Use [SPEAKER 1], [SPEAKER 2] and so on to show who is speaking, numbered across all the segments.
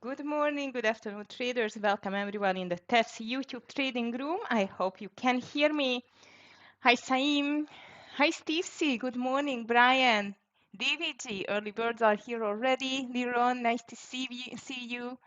[SPEAKER 1] Good morning, good afternoon, traders. Welcome everyone in the TEFS YouTube trading room. I hope you can hear me. Hi, Saim. Hi, Steve C. Good morning, Brian. DVG, early birds are here already. Liron, nice to see you.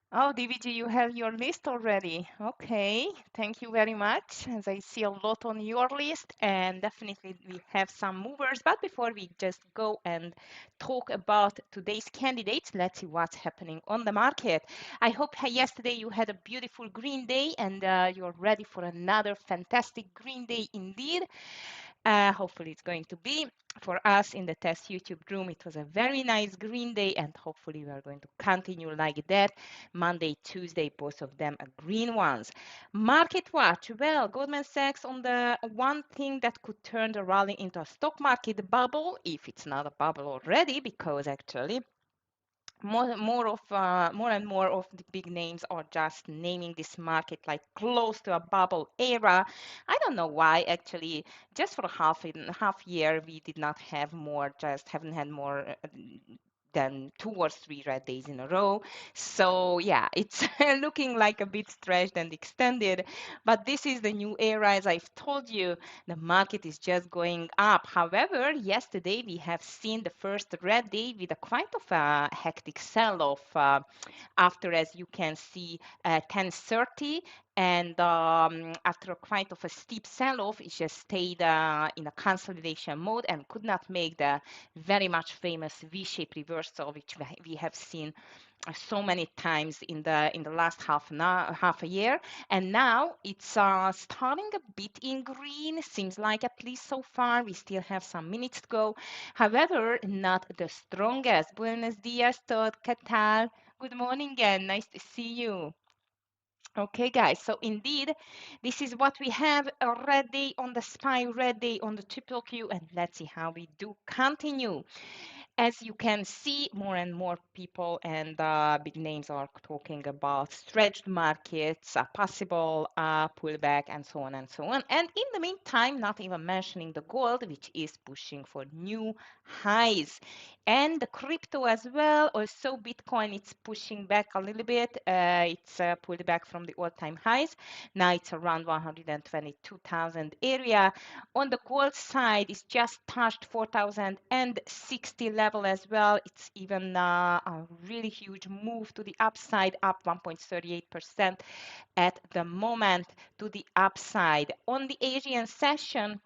[SPEAKER 1] Oh, DVG, you have your list already. Okay, thank you very much. As I see a lot on your list, and definitely we have some movers. But before we just go and talk about today's candidates, let's see what's happening on the market. I hope yesterday you had a beautiful green day and you're ready for another fantastic green day indeed. Hopefully, it's going to be for us in the test YouTube room. It was a very nice green day, and hopefully, we are going to continue like that. Monday, Tuesday, both of them are green ones. Market watch. Well, Goldman Sachs on the one thing that could turn the rally into a stock market bubble, if it's not a bubble already, because actually more and more of the big names are just naming this market like close to a bubble era. I don't know why actually. Just for half year we did not have more, just haven't had more than 2 or 3 red days in a row. So yeah, it's looking like a bit stretched and extended, but this is the new era. As I've told you, the market is just going up. However, yesterday we have seen the first red day with a quite of a hectic sell-off after, as you can see, 10:30. And after quite of a steep sell-off, it just stayed in a consolidation mode and could not make the very much famous V-shaped reversal, which we have seen so many times in the last half a year. And now it's starting a bit in green, seems like, at least so far. We still have some minutes to go. However, not the strongest. Buenos dias, Todd. ¿Qué tal? Good morning again. Nice to see you. Okay, guys, so indeed, this is what we have, a red day on the SPY, red day on the triple Q, and let's see how we do continue. As you can see, more and more people and big names are talking about stretched markets, a possible pullback, and so on and so on. And in the meantime, not even mentioning the gold, which is pushing for new highs. And the crypto as well, also Bitcoin, it's pushing back a little bit. It's pulled back from the all-time highs. Now it's around 122,000 area. On the gold side, it's just touched 4,060 level as well. It's even a really huge move to the upside, up 1.38% at the moment to the upside. On the Asian session,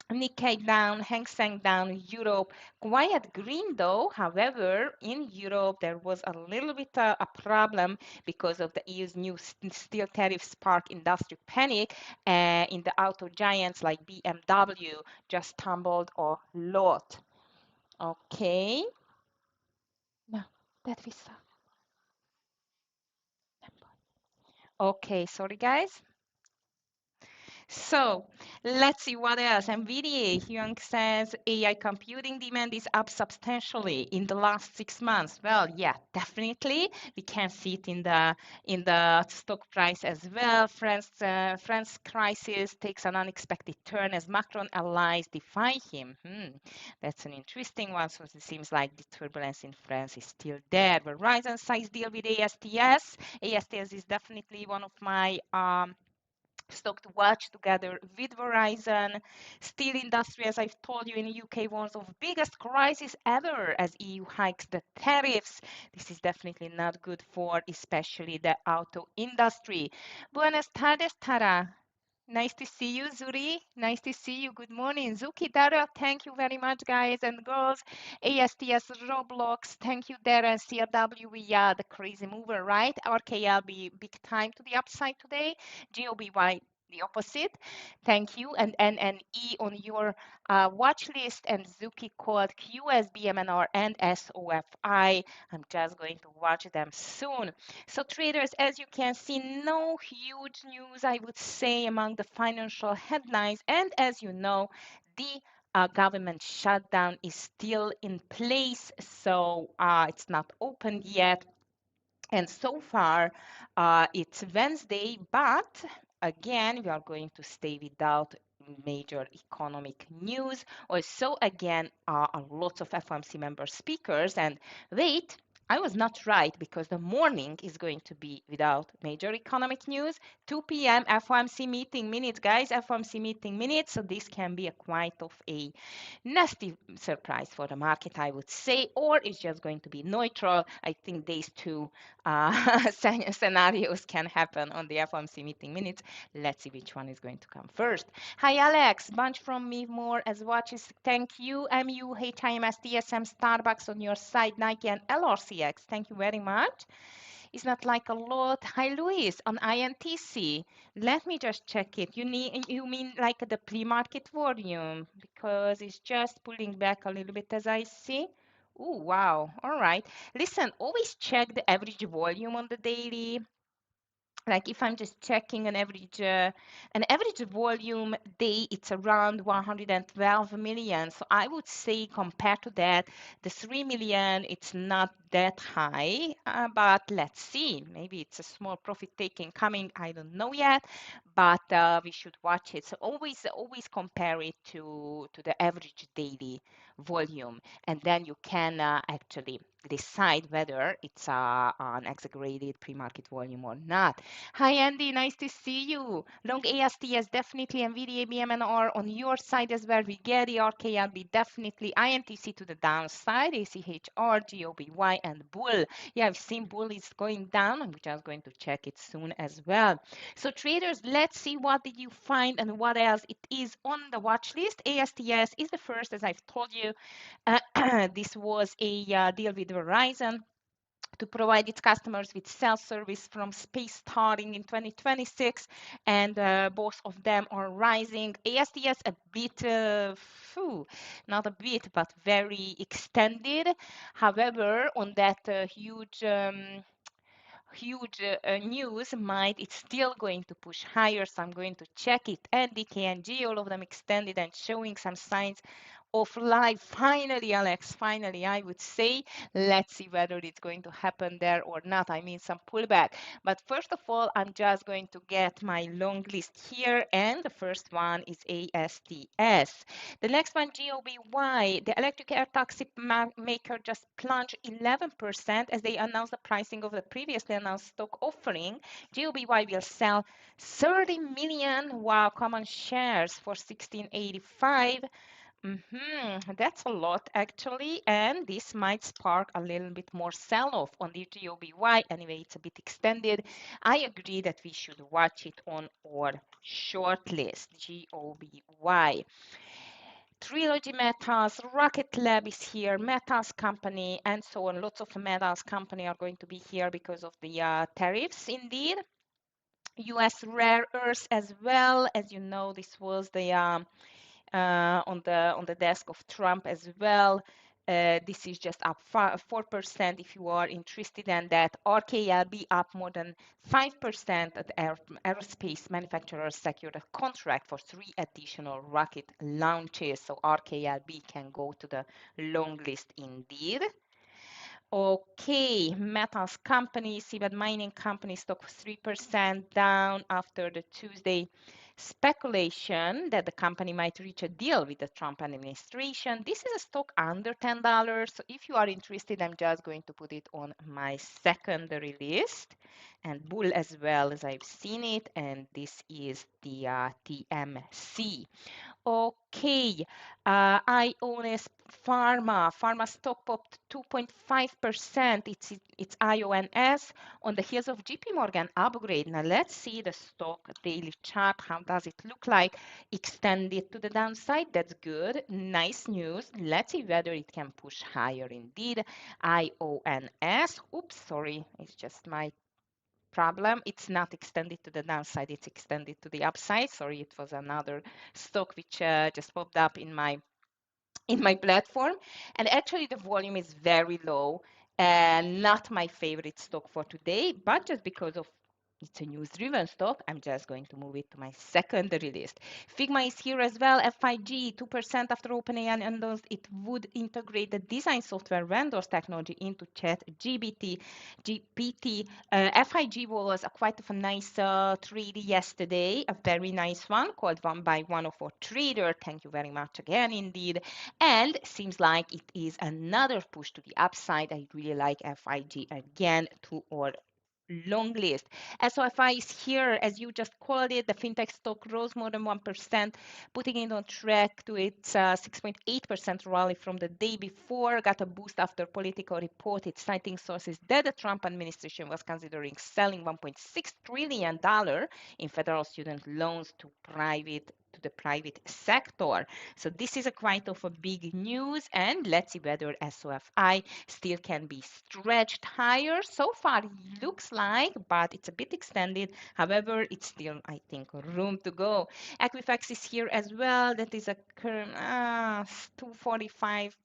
[SPEAKER 1] Nikkei down, Hang Seng down, Europe quiet green though. However, in Europe there was a little bit a problem because of the EU's new steel tariff spark industry panic. In the auto giants like BMW just tumbled a lot. Okay. No, that we saw. Okay, sorry guys. So let's see what else. NVIDIA, Hyung says AI computing demand is up substantially in the last 6 months. Well, yeah, definitely. We can see it in the stock price as well. France crisis takes an unexpected turn as Macron allies defy him. That's an interesting one. So it seems like the turbulence in France is still there. Verizon size deal with ASTS. ASTS is definitely one of my stock to watch together with Verizon. Steel industry, as I've told you, in the UK, one of the biggest crises ever as EU hikes the tariffs. This is definitely not good for especially the auto industry. Buenas tardes, Tara. Nice to see you, Zuri. Nice to see you. Good morning. Zuki, Dara, thank you very much, guys and girls. ASTS, Roblox, thank you, Dara. CRW, yeah, the crazy mover, right? RKLB, big time to the upside today. GOBY, the opposite. Thank you. And NNE on your watch list, and Zuki called QSBMNR and SOFI. I'm just going to watch them soon. So traders, as you can see, no huge news, I would say, among the financial headlines. And as you know, the government shutdown is still in place, so it's not opened yet. And so far, it's Wednesday, but again, we are going to stay without major economic news. Also, again, a lot of FOMC member speakers. And wait, I was not right because the morning is going to be without major economic news. 2 p.m. FOMC meeting minutes, guys. FOMC meeting minutes. So this can be a quite of a nasty surprise for the market, I would say, or it's just going to be neutral. I think these two scenarios can happen on the FOMC meeting minutes. Let's see which one is going to come first. Hi, Alex. Bunch from me more as watches. Thank you. MU, HIMS, TSM, Starbucks on your side, Nike, and LRCX. Thank you very much. It's not like a lot. Hi, Luis, on INTC. Let me just check it. You mean like the pre-market volume because it's just pulling back a little bit as I see. Oh, wow. All right. Listen, always check the average volume on the daily. Like if I'm just checking an average volume day, it's around 112 million. So I would say compared to that, the 3 million, it's not that high, but let's see. Maybe it's a small profit taking coming. I don't know yet, but we should watch it. So always compare it to the average daily volume, and then you can actually decide whether it's an exaggerated pre-market volume or not. Hi, Andy. Nice to see you. Long ASTS definitely, NVIDIA, BMNR on your side as well. We get the RKLB definitely. INTC to the downside. ACHR, GOBY, and Bull. Yeah, I've seen Bull is going down. I'm just going to check it soon as well. So traders, let's see what did you find and what else it is on the watch list. ASTS is the first, as I've told you. This was a deal with Verizon to provide its customers with self-service from space starting in 2026, and both of them are rising. ASTS a bit, not a bit, but very extended. However, on that huge news might it's still going to push higher, so I'm going to check it. And DKNG, all of them extended and showing some signs of life. Finally, Alex, finally, I would say. Let's see whether it's going to happen there or not. I mean, some pullback. But first of all, I'm just going to get my long list here, and the first one is ASTS. The next one, GOBY. The electric air taxi maker just plunged 11% as they announced the pricing of the previously announced stock offering. GOBY will sell 30 million common shares for 1685. That's a lot actually, and this might spark a little bit more sell-off on the GOBY. Anyway, it's a bit extended. I agree that we should watch it on our short list, GOBY. Trilogy Metals, Rocket Lab is here, Metals Company, and so on. Lots of Metals Company are going to be here because of the tariffs indeed. US Rare Earths as well. As you know, this was the on the desk of Trump as well. This is just up 4% if you are interested in that. RKLB up more than 5%. The aerospace manufacturers secured a contract for 3 additional rocket launches. So RKLB can go to the long list indeed. Okay, metals company, seabed mining company stock 3% down after the Tuesday speculation that the company might reach a deal with the Trump administration. This is a stock under $10. So if you are interested, I'm just going to put it on my secondary list. And Bull as well, as I've seen it. And this is the TMC. Okay, Ionis Pharma. Pharma stock popped 2.5%. It's IONS on the heels of JP Morgan upgrade. Now let's see the stock daily chart. How does it look like? Extended to the downside. That's good. Nice news. Let's see whether it can push higher indeed. IONS. Oops, sorry. It's just my problem. It's not extended to the downside, it's extended to the upside. Sorry, it was another stock which just popped up in my platform. And actually the volume is very low and not my favorite stock for today, but just because of It's a news-driven stock. I'm just going to move it to my secondary list. Figma is here as well. FIG, 2% after OpenAI announced it would integrate the design software vendors technology into Chat GPT. FIG was a quite of a nice trade yesterday, a very nice one, called one by one of our trader. Thank you very much again, indeed. And seems like it is another push to the upside. I really like FIG again to our long list. SOFI is here, as you just called it. The fintech stock rose more than 1%, putting it on track to its 6.8% rally from the day before. Got a boost after Politico reported, citing sources that the Trump administration was considering selling $1.6 trillion in federal student loans to the private sector. So this is a quite of a big news, and let's see whether SOFI still can be stretched higher. So far, looks like, but it's a bit extended. However, it's still, I think, room to go. Equifax is here as well. That is a current 245.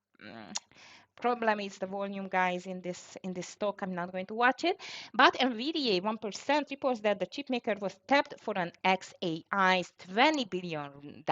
[SPEAKER 1] Problem is the volume, guys, in this stock. I'm not going to watch it. But NVIDIA 1% reports that the chipmaker was tapped for an XAI's $20 billion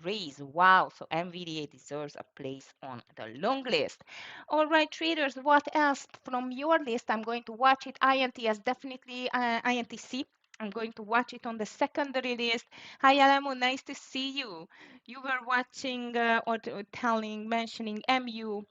[SPEAKER 1] raise. Wow, so NVIDIA deserves a place on the long list. All right, traders, what else from your list? I'm going to watch it. INTS, definitely INTC. I'm going to watch it on the secondary list. Hi, Alamo, nice to see you. You were watching or telling, mentioning MU.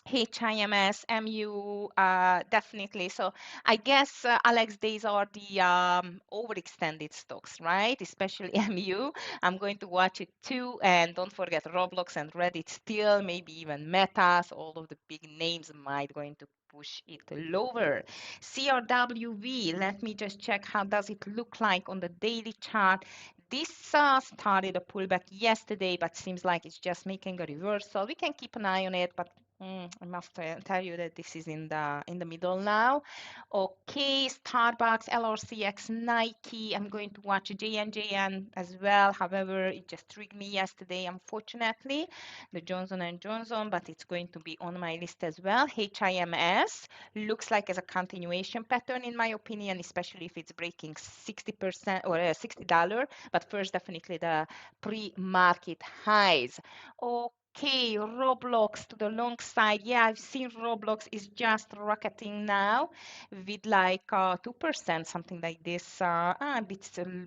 [SPEAKER 1] HIMS, MU, definitely. So I guess, Alex, these are the overextended stocks, right? Especially MU. I'm going to watch it too. And don't forget Roblox and Reddit still, maybe even Metas, all of the big names might going to push it lower. CRWV, let me just check how does it look like on the daily chart. This started a pullback yesterday, but seems like it's just making a reversal. We can keep an eye on it, but I must tell you that this is in the middle now. Okay, Starbucks, LRCX, Nike. I'm going to watch JNJN as well. However, it just trigged me yesterday, unfortunately, the Johnson& and Johnson, but it's going to be on my list as well. HIMS looks like as a continuation pattern, in my opinion, especially if it's breaking 60% or $60. But first, definitely the pre-market highs. Okay, Roblox to the long side. Yeah, I've seen Roblox is just rocketing now with like 2%, something like this, a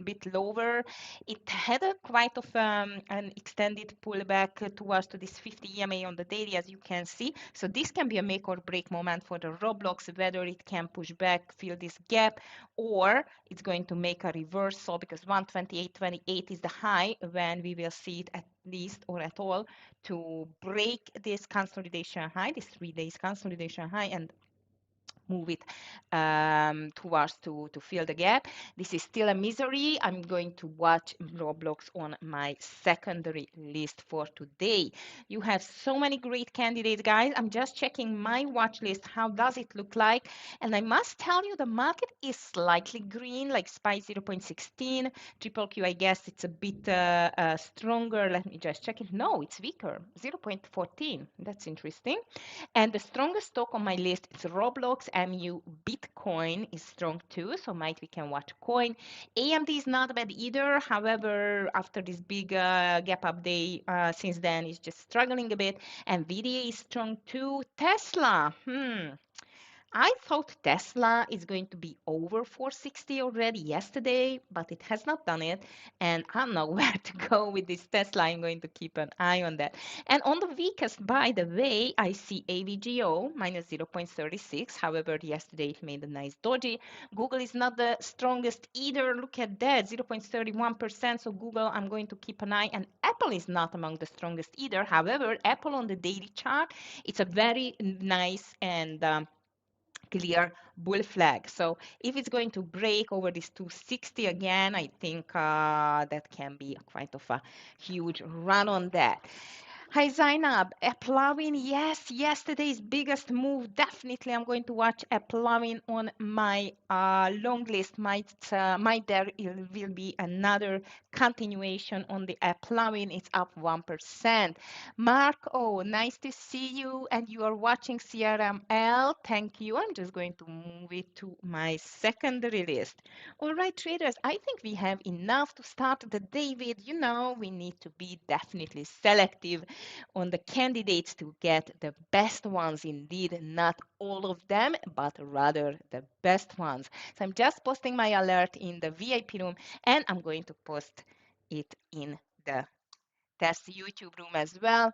[SPEAKER 1] bit lower. It had a quite of an extended pullback towards to this 50 EMA on the daily, as you can see. So this can be a make or break moment for the Roblox, whether it can push back, fill this gap, or it's going to make a reversal, because 128.28 is the high when we will see it at least or at all to break this consolidation high, this 3 days consolidation high, and move it towards to fill the gap. This is still a misery. I'm going to watch Roblox on my secondary list for today. You have so many great candidates, guys. I'm just checking my watch list. How does it look like? And I must tell you, the market is slightly green, like SPY 0.16. Triple Q, I guess it's a bit stronger. Let me just check it. No, it's weaker, 0.14. That's interesting. And the strongest stock on my list is Roblox, MU, Bitcoin is strong too, so might we can watch coin. AMD is not bad either. However, after this big gap up day, since then it's just struggling a bit. Nvidia is strong too. Tesla, I thought Tesla is going to be over 460 already yesterday, but it has not done it. And I don't know where to go with this Tesla. I'm going to keep an eye on that. And on the weakest, by the way, I see AVGO minus 0.36. However, yesterday it made a nice doji. Google is not the strongest either. Look at that, 0.31%. So Google, I'm going to keep an eye. And Apple is not among the strongest either. However, Apple on the daily chart, it's a very nice and clear bull flag. So if it's going to break over this 260 again, I think that can be quite of a huge run on that. Hi Zainab, Applowin, yes, yesterday's biggest move. Definitely, I'm going to watch Applowin on my long list. Might there will be another continuation on the Applowin. It's up 1%. Mark, oh, nice to see you. And you are watching CRML. Thank you. I'm just going to move it to my secondary list. All right, traders, I think we have enough to start the day with. You know, we need to be definitely selective on the candidates to get the best ones indeed, not all of them, but rather the best ones. So I'm just posting my alert in the VIP room and I'm going to post it in the test YouTube room as well.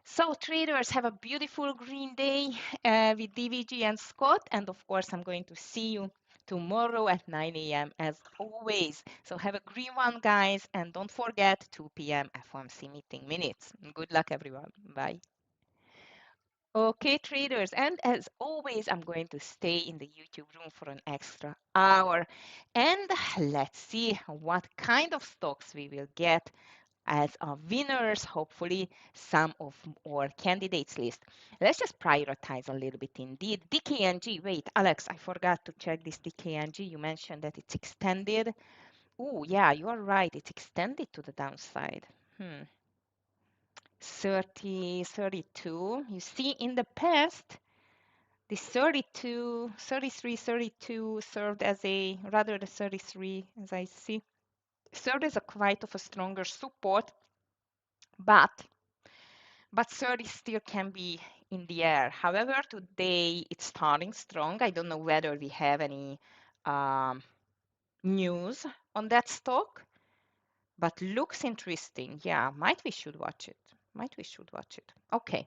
[SPEAKER 1] So traders, have a beautiful green day with DVG and Scott. And of course, I'm going to see you tomorrow at 9 a.m. as always. So have a green one, guys. And don't forget 2 p.m. FOMC meeting minutes. Good luck, everyone. Bye. Okay, traders. And as always, I'm going to stay in the YouTube room for an extra hour. And let's see what kind of stocks we will get as winners, hopefully, some of our candidates list. Let's just prioritize a little bit indeed. DKNG, wait, Alex, I forgot to check this DKNG. You mentioned that it's extended. Oh, yeah, you are right. It's extended to the downside. 30, 32. You see, in the past, the 32, 33, 32 served as a, rather the 33, as I see, served as a quite of a stronger support, but 30 still can be in the air. However, today it's starting strong. I don't know whether we have any um, news on that stock, but looks interesting. Yeah, might we should watch it. Might we should watch it. Okay,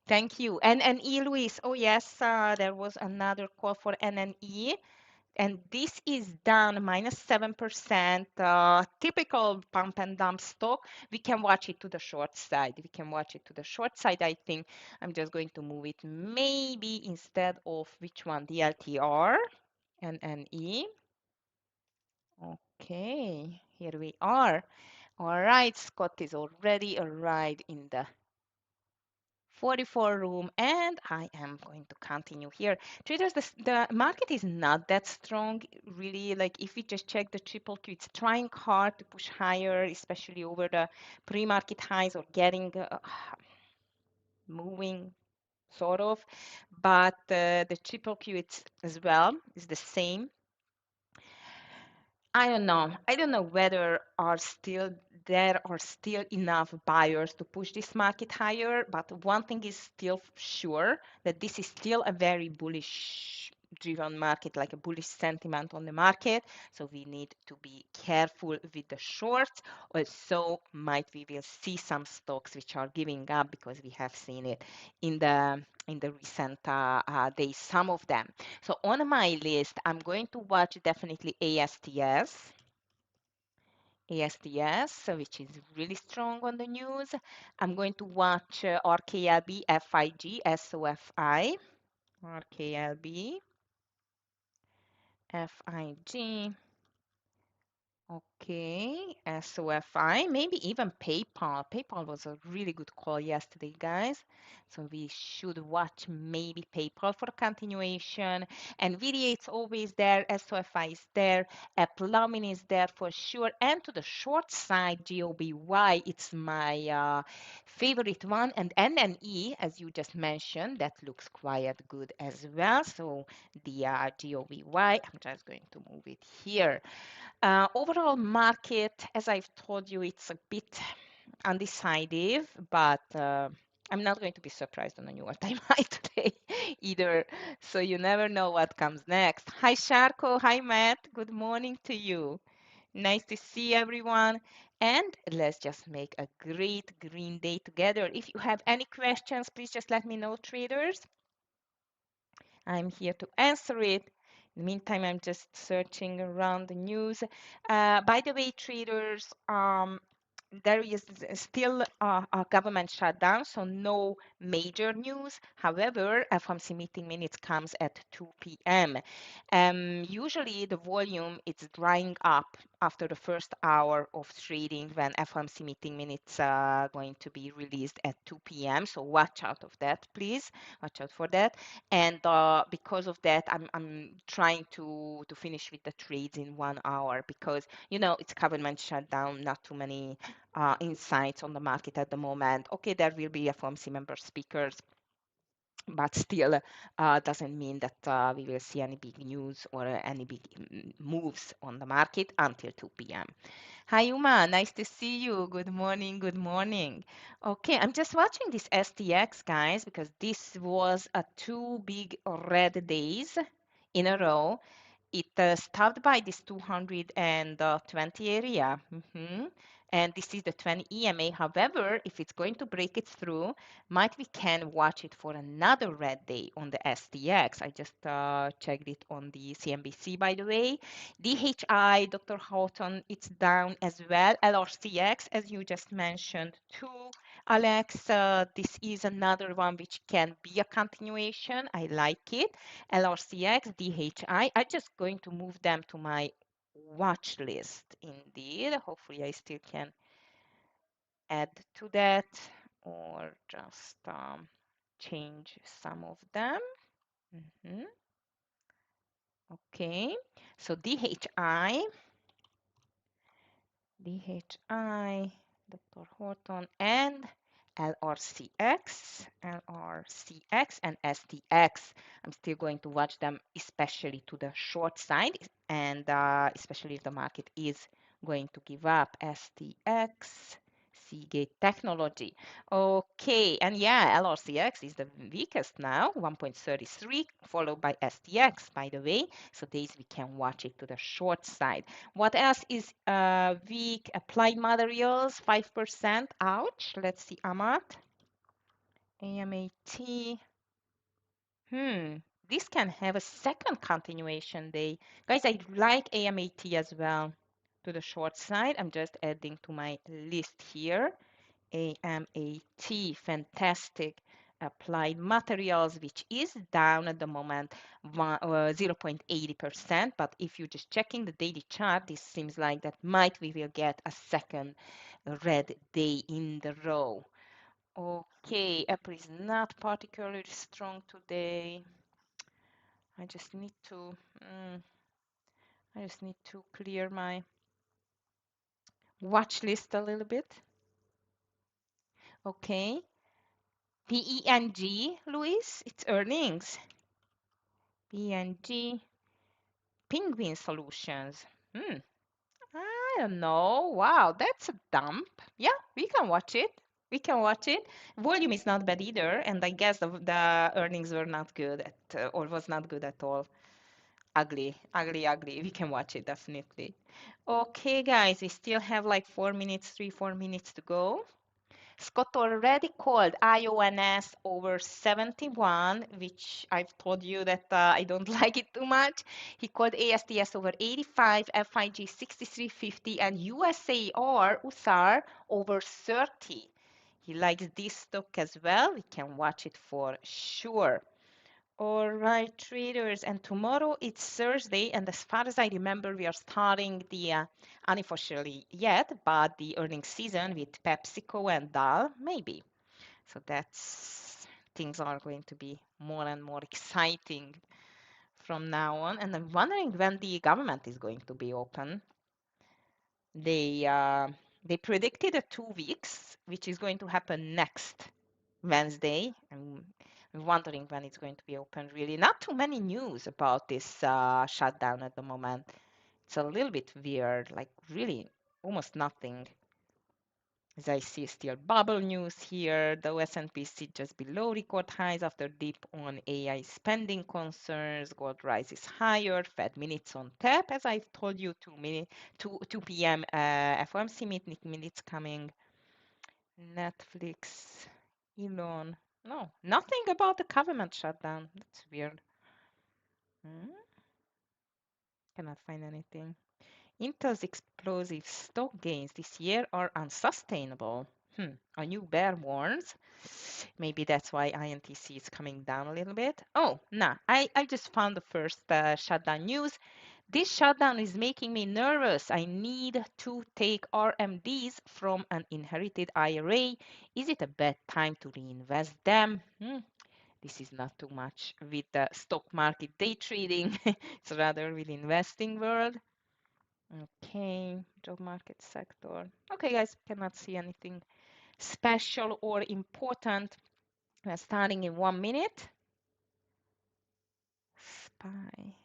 [SPEAKER 1] thank you. And E. Luis, oh yes, there was another call for NNE. And this is down -7%, typical pump and dump stock. We can watch it to the short side. We can watch it to the short side. I think I'm just going to move it maybe instead of which one, the LTR and NE. Okay, here we are. All right, Scott is already arrived in the 44 room, and I am going to continue here. Traders, the market is not that strong, really. Like if we just check the triple Q, it's trying hard to push higher, especially over the pre-market highs or getting moving sort of. But the triple Q, it's as well is the same. I don't know. I don't know whether there are still enough buyers to push this market higher, but one thing is still sure that this is still a very bullish driven market, like a bullish sentiment on the market. So we need to be careful with the shorts. Also, might we will see some stocks which are giving up because we have seen it in the recent days, some of them. So on my list, I'm going to watch definitely ASTS. ASTS, which is really strong on the news. I'm going to watch RKLB, FIG, SOFI, RKLB, FIG. Okay, SOFI, maybe even PayPal. PayPal was a really good call yesterday, guys. So we should watch maybe PayPal for continuation. NVIDIA is always there. SOFI is there. Plumbing is there for sure. And to the short side, GOBY, it's my favorite one. And NNE, as you just mentioned, that looks quite good as well. So the GOBY, I'm just going to move it here. Overall market, as I've told you, it's a bit undecided, but I'm not going to be surprised on a new all-time high today either. So you never know what comes next. Hi, Sharko. Hi, Matt. Good morning to you. Nice to see everyone. And let's just make a great green day together. If you have any questions, please just let me know, traders. I'm here to answer it. In the meantime, I'm just searching around the news. By the way, traders, there is still a government shutdown, so no major news. However, FOMC meeting minutes comes at 2 p.m. Usually the volume is drying up after the first hour of trading when FOMC meeting minutes are going to be released at 2 p.m. So watch out of that, please. Watch out for that. And because of that, I'm trying to finish with the trades in 1 hour because it's government shutdown, not too many insights on the market at the moment. Okay, there will be FOMC member speakers, but still doesn't mean that we will see any big news or any big moves on the market until 2 p.m. Hi, Uma. Nice to see you. Good morning. Good morning. Okay, I'm just watching this STX, guys, because this was a two big red days in a row. It stopped by this 220 area. And this is the 20 EMA. However, if it's going to break it through, might we can watch it for another red day on the STX. I just checked it on the CNBC, by the way. DHI, Dr. Houghton, it's down as well. LRCX, as you just mentioned too. Alex, this is another one which can be a continuation. I like it. LRCX, DHI. I'm just going to move them to my watch list indeed. Hopefully I still can add to that or just change some of them. Mhm. Okay, so DHI, Dr. Horton, and LRCX, and STX. I'm still going to watch them, especially to the short side, and especially if the market is going to give up. STX, Seagate Technology. Okay, and yeah, LRCX is the weakest now, 1.33, followed by STX, by the way. So these we can watch it to the short side. What else is weak? Applied materials, 5%. Ouch. Let's see, Amat. AMAT. This can have a second continuation day. Guys, I like AMAT as well to the short side. I'm just adding to my list here. AMAT, fantastic. Applied materials, which is down at the moment 0.80%. But if you're just checking the daily chart, this seems like that might we will get a second red day in the row. Okay, Apple is not particularly strong today. I just need to clear my watch list a little bit. Okay. PENG, Luis, it's earnings. PNG, Penguin Solutions. I don't know. Wow, that's a dump. Yeah, we can watch it. We can watch it. Volume is not bad either, and I guess the earnings were not good or was not good at all. Ugly, ugly, ugly. We can watch it definitely. Okay, guys, we still have like 4 minutes, 4 minutes to go. Scott already called IONS over 71, which I've told you that I don't like it too much. He called ASTS over 85, FIG 63.50, and USAR over 30. He likes this stock as well. We can watch it for sure. All right, traders, and tomorrow it's Thursday, and as far as I remember, we are starting the unofficially yet, but the earnings season with PepsiCo and Dal, maybe. So that's things are going to be more and more exciting from now on. And I'm wondering when the government is going to be open. They predicted 2 weeks, which is going to happen next Wednesday. I'm wondering when it's going to be open, really. Not too many news about this shutdown at the moment. It's a little bit weird, like really almost nothing. As I see still bubble news here, the S&P sits just below record highs after dip on AI spending concerns. Gold rises higher, Fed minutes on tap, as I've told you, 2 p.m. FOMC minutes coming. Netflix, Elon. No, nothing about the government shutdown. That's weird. Cannot find anything. Intel's explosive stock gains this year are unsustainable. A new bear warns. Maybe that's why INTC is coming down a little bit. Oh, nah, I just found the first shutdown news. This shutdown is making me nervous. I need to take RMDs from an inherited IRA. Is it a bad time to reinvest them? This is not too much with the stock market day trading. It's rather with investing world. Okay, job market sector. Okay, guys, cannot see anything special or important. We're starting in 1 minute. SPY.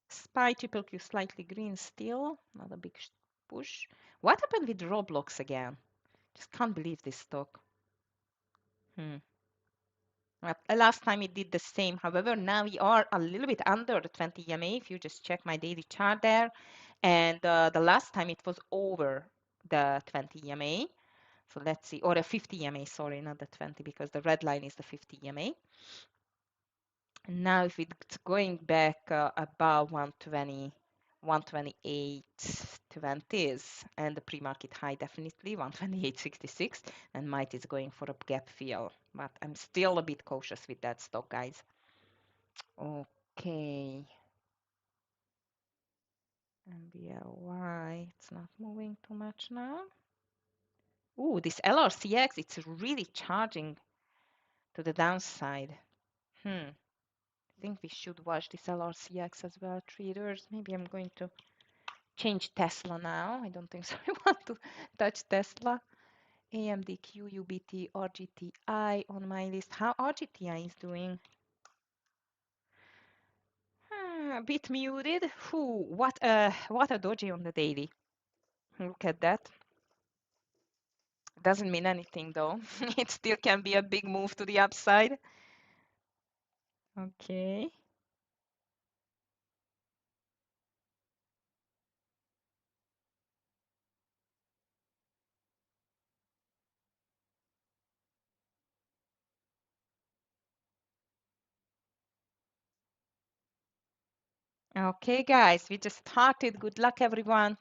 [SPEAKER 1] SPY triple Q slightly green still. Not a big push. What happened with Roblox again? Just can't believe this stock. Last time it did the same. However, now we are a little bit under the 20 EMA if you just check my daily chart there. And the last time it was over the 20 EMA. So let's see, or a 50 EMA, sorry, not the 20, because the red line is the 50 EMA. And now if it's going back above 120, 128.20s and the pre-market high definitely 128.66, and might is going for a gap fill, but I'm still a bit cautious with that stock, guys. Okay, MBLY, it's not moving too much now. Ooh, this LRCX, it's really charging to the downside. I think we should watch this LRCX as well, traders. Maybe I'm going to change Tesla now. I don't think so. I want to touch Tesla. AMD, QUBT, RGTI on my list. How RGTI is doing? A bit muted. What a doji on the daily. Look at that. Doesn't mean anything though. It still can be a big move to the upside. Okay. Okay, guys, we just started. Good luck, everyone.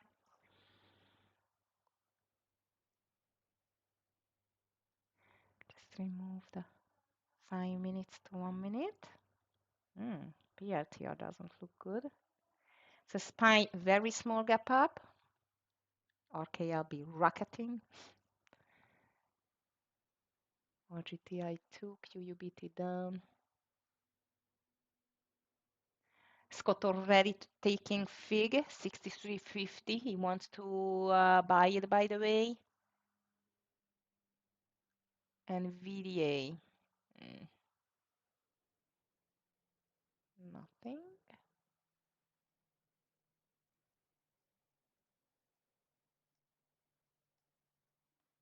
[SPEAKER 1] Just remove the 5 minutes to 1 minute. PLTR doesn't look good. So SPY, very small gap up. RKLB rocketing. RGTI 2, QUBT down. Scott already taking FIG, 63.50. He wants to buy it, by the way. And VDA. Nothing.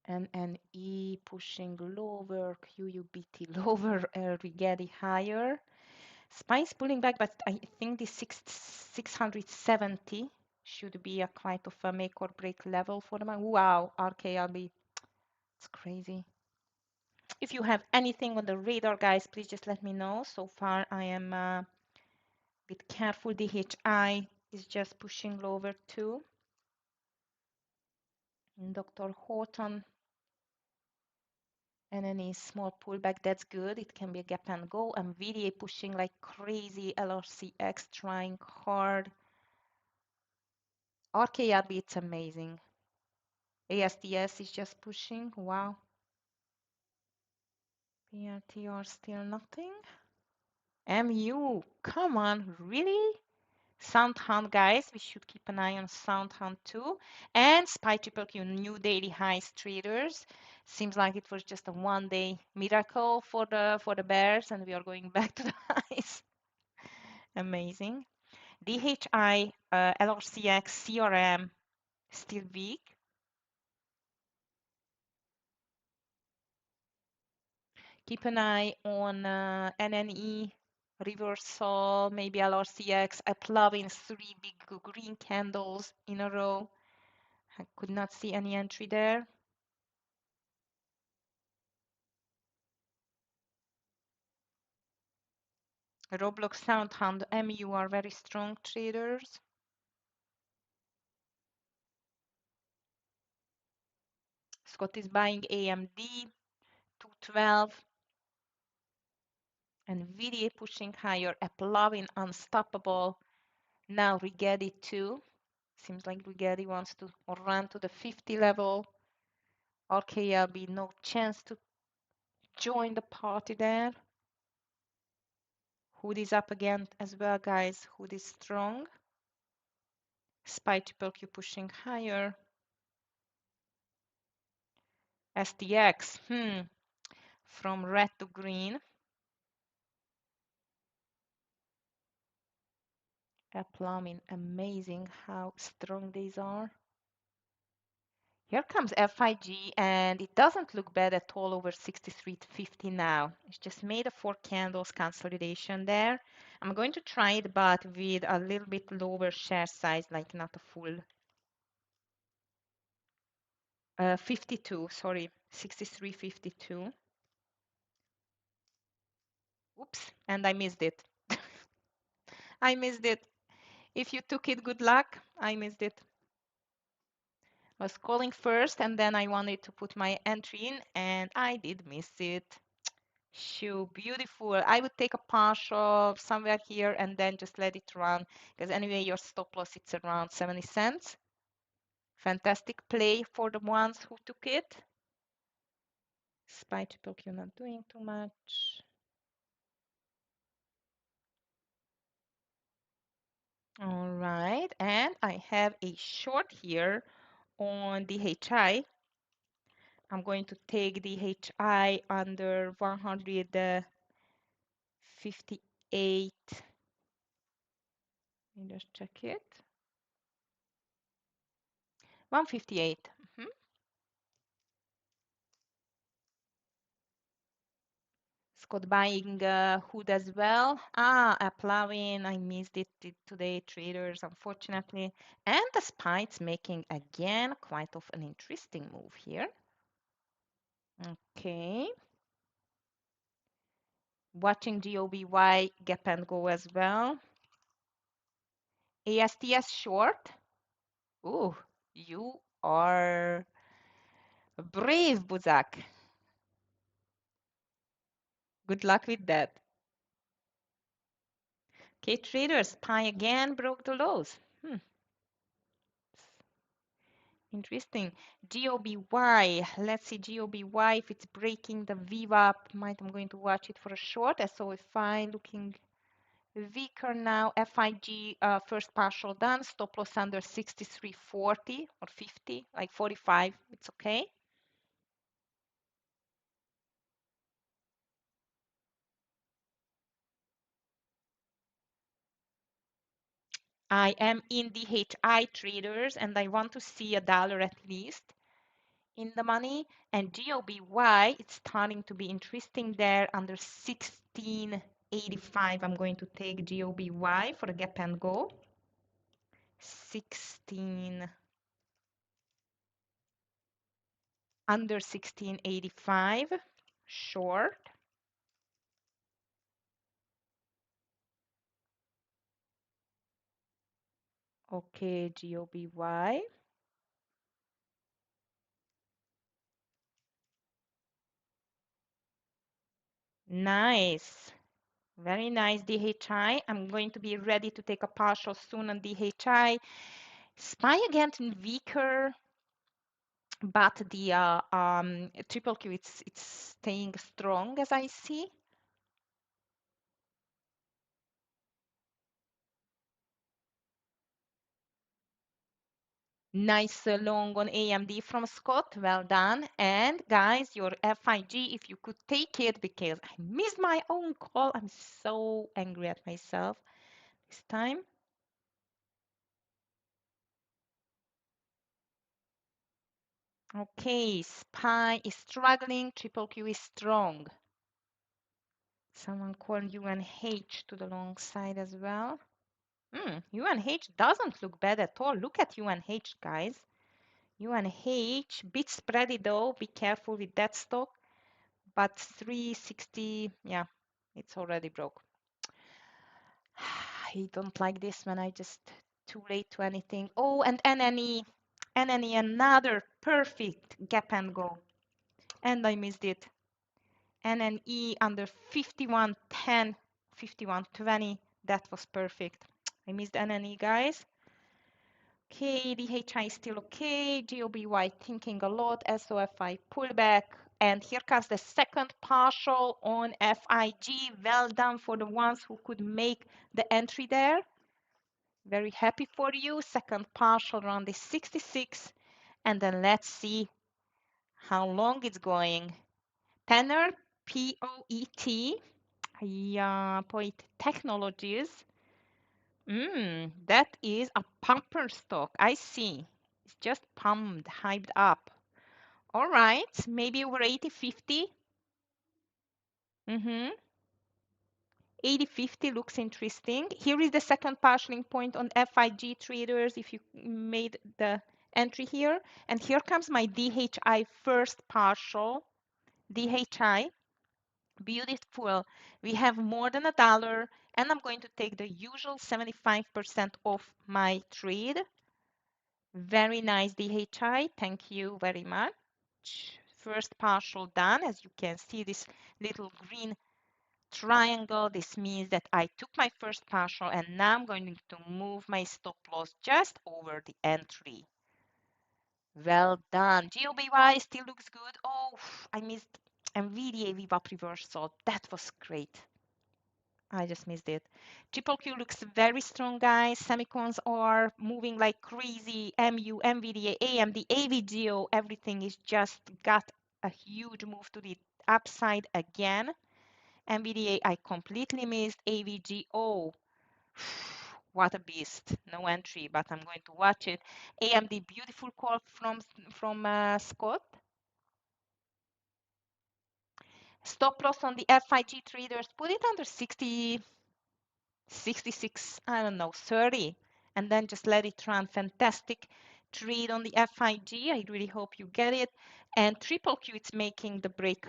[SPEAKER 1] NNE pushing lower, QUBT lower, Rigetti higher. SPY pulling back, but I think the 670 should be a quite of a make or break level for them. Wow, RKLB, it's crazy. If you have anything on the radar, guys, please just let me know. So far, I am a bit careful. DHI is just pushing lower too. And Dr. Horton, and any small pullback, that's good. It can be a gap and go. And VDA pushing like crazy. LRCX trying hard. RKLB, it's amazing. ASTS is just pushing. Wow. PLTR still nothing. MU, come on, really? SoundHound, guys, we should keep an eye on SoundHound too. And SPY Triple Q, new daily highs traders. Seems like it was just a one-day miracle for the bears, and we are going back to the highs. Amazing. DHI, LRCX, CRM, still weak. Keep an eye on NNE reversal, maybe LRCX. I plug in 3 big green candles in a row. I could not see any entry there. Roblox, SoundHound, MU are very strong traders. Scott is buying AMD, 212. NVIDIA pushing higher, Applovin unstoppable. Now Rigetti too. Seems like Rigetti wants to run to the 50 level. RKLB, no chance to join the party there. Hood is up again as well, guys. Hood is strong. SPY triple Q pushing higher. STX, from red to green. Applovin, amazing how strong these are. Here comes FIG, and it doesn't look bad at all over 63.50 now. It's just made a 4 candles consolidation there. I'm going to try it, but with a little bit lower share size, like not a full 52, sorry, 63.52. Oops, and I missed it. I missed it. If you took it, good luck. I missed it. I was calling first, and then I wanted to put my entry in, and I did miss it. Shoo, beautiful. I would take a partial somewhere here and then just let it run, because anyway, your stop loss it's around 70 cents. Fantastic play for the ones who took it. SPY triple Q not doing too much. All right, and I have a short here on DHI. I'm going to take DHI under 158. Let me just check it. 158. Scott buying Hood as well. Applovin, I missed it today, traders, unfortunately. And the SPY's making again quite of an interesting move here. Okay. Watching GOBY gap and go as well. ASTS short. Ooh, you are brave, Buzak. Good luck with that. Okay, traders, SPY again broke the lows. Interesting. GOBY. Let's see GOBY if it's breaking the VWAP. I'm going to watch it for a short. SOFI looking weaker now. FIG first partial done. Stop loss under 63.40 or 50, like 45. It's okay. I am in DHI traders and I want to see $1 at least in the money, and GOBY it's starting to be interesting there under 1685. I'm going to take GOBY for a gap and go. 16 under 1685 short. Okay, GOBY. Nice. Very nice DHI. I'm going to be ready to take a partial soon on DHI. SPY again weaker, but the triple Q it's staying strong as I see. Nice long on AMD from Scott. Well done. And guys, your FIG, if you could take it, because I missed my own call. I'm so angry at myself this time. Okay, SPY is struggling. Triple Q is strong. Someone called UNH to the long side as well. UNH doesn't look bad at all. Look at UNH, guys. UNH, bit spready though. Be careful with that stock. But 360, yeah, it's already broke. I don't like this when I just too late to anything. Oh, and NNE. NNE, another perfect gap and go. And I missed it. NNE under 51.10, 51.20. That was perfect. I missed NNE, guys. Okay, DHI is still okay. GOBY thinking a lot. SOFI pullback. And here comes the second partial on FIG. Well done for the ones who could make the entry there. Very happy for you. Second partial around the 66. And then let's see how long it's going. Tenor, POET. Yeah, Poet Technologies. That is a pumper stock. I see. It's just pumped, hyped up. All right, maybe over 80, 50. Mm-hmm. 80, 50 looks interesting. Here is the second partialing point on FIG traders if you made the entry here. And here comes my DHI first partial. DHI, beautiful. We have more than $1 and I'm going to take the usual 75% off my trade. Very nice DHI. Thank you very much. First partial done. As you can see, this little green triangle. This means that I took my first partial and now I'm going to move my stop loss just over the entry. Well done. GOBY still looks good. Oh, I missed NVIDIA VWAP reversal. That was great. I just missed it. Triple Q looks very strong, guys. Semicons are moving like crazy. MU, NVIDIA, AMD, AVGO, everything is just got a huge move to the upside again. NVIDIA, I completely missed. AVGO, what a beast. No entry, but I'm going to watch it. AMD, beautiful call from Scott. Stop loss on the FIG traders. Put it under 60. 66, I don't know, 30, and then just let it run. Fantastic trade on the FIG. I really hope you get it. And triple Q, it's making the break.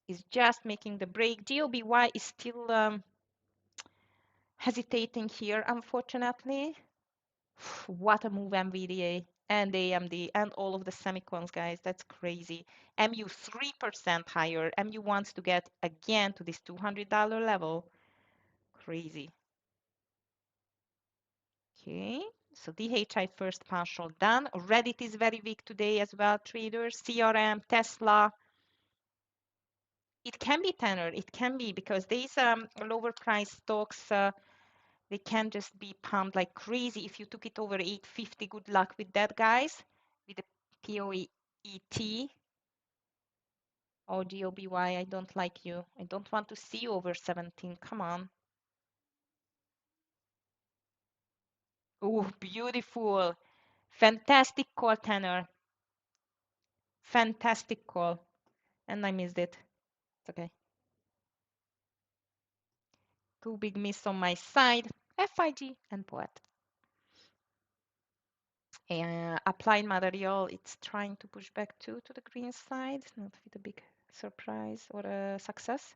[SPEAKER 1] It's just making the break. GOBY is still hesitating here, unfortunately. What a move, NVIDIA and AMD and all of the semicons, guys. That's crazy. MU 3% higher. MU wants to get again to this $200 level. Crazy. Okay, so DHI first partial done. Reddit is very weak today as well, traders. CRM, Tesla. It can be tenor. It can be because these lower price stocks, they can just be pumped like crazy. If you took it over 850, good luck with that, guys. With the POET or GOBY, I don't like you. I don't want to see you over 17. Come on. Oh, beautiful. Fantastic call, tenor. Fantastic call. And I missed it. It's okay. Two big miss on my side. FIG and Poet. Applied material, it's trying to push back to the green side, not with a big surprise or a success.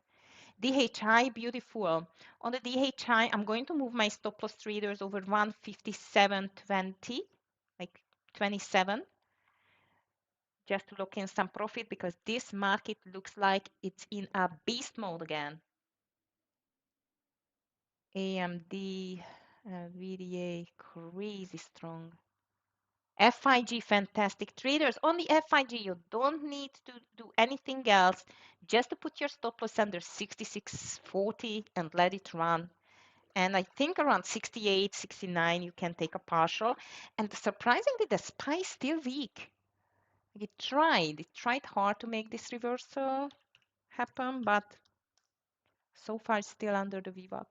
[SPEAKER 1] DHI, beautiful. On the DHI, I'm going to move my stop loss traders over 157.20, like 27, just to lock in some profit because this market looks like it's in a beast mode again. AMD, VDA, crazy strong. FIG, fantastic traders. On the FIG, you don't need to do anything else. Just to put your stop loss under 66.40 and let it run. And I think around 68, 69, you can take a partial. And surprisingly, the SPY is still weak. It tried hard to make this reversal happen, but so far it's still under the VWAP.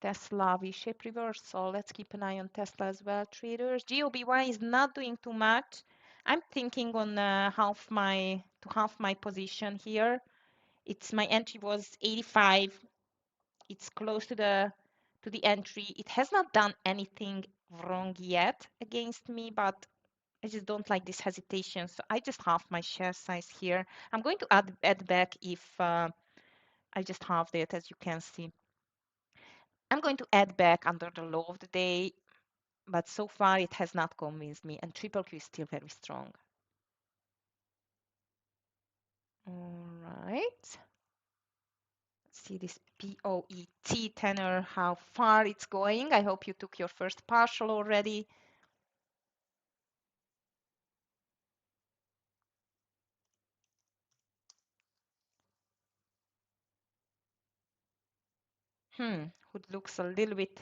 [SPEAKER 1] Tesla V-shape reversal. Let's keep an eye on Tesla as well, traders. GOBY is not doing too much. I'm thinking on half my position here. It's my entry was 85. It's close to the entry. It has not done anything wrong yet against me, but I just don't like this hesitation. So I just half my share size here. I'm going to add back if I just halved it, as you can see. I'm going to add back under the low of the day. but so far it has not convinced me, and triple Q is still very strong. All right. See this POET tenor, how far it's going. I hope you took your first partial already. Hood looks a little bit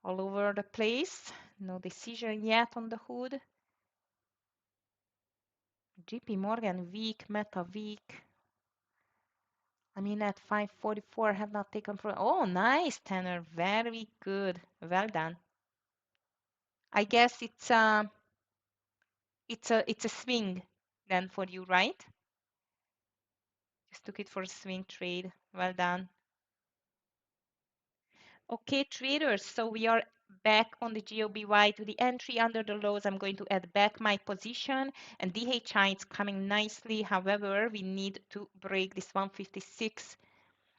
[SPEAKER 1] all over the place. No decision yet on the hood. JP Morgan weak, Meta weak. I mean, at 544, have not taken for. Oh, nice, tenor. Very good. Well done. I guess it's a swing then for you, right? Just took it for a swing trade. Well done. Okay, traders, so we are back on the GOBY to the entry under the lows. I'm going to add back my position, and DHI is coming nicely. However, we need to break this 156.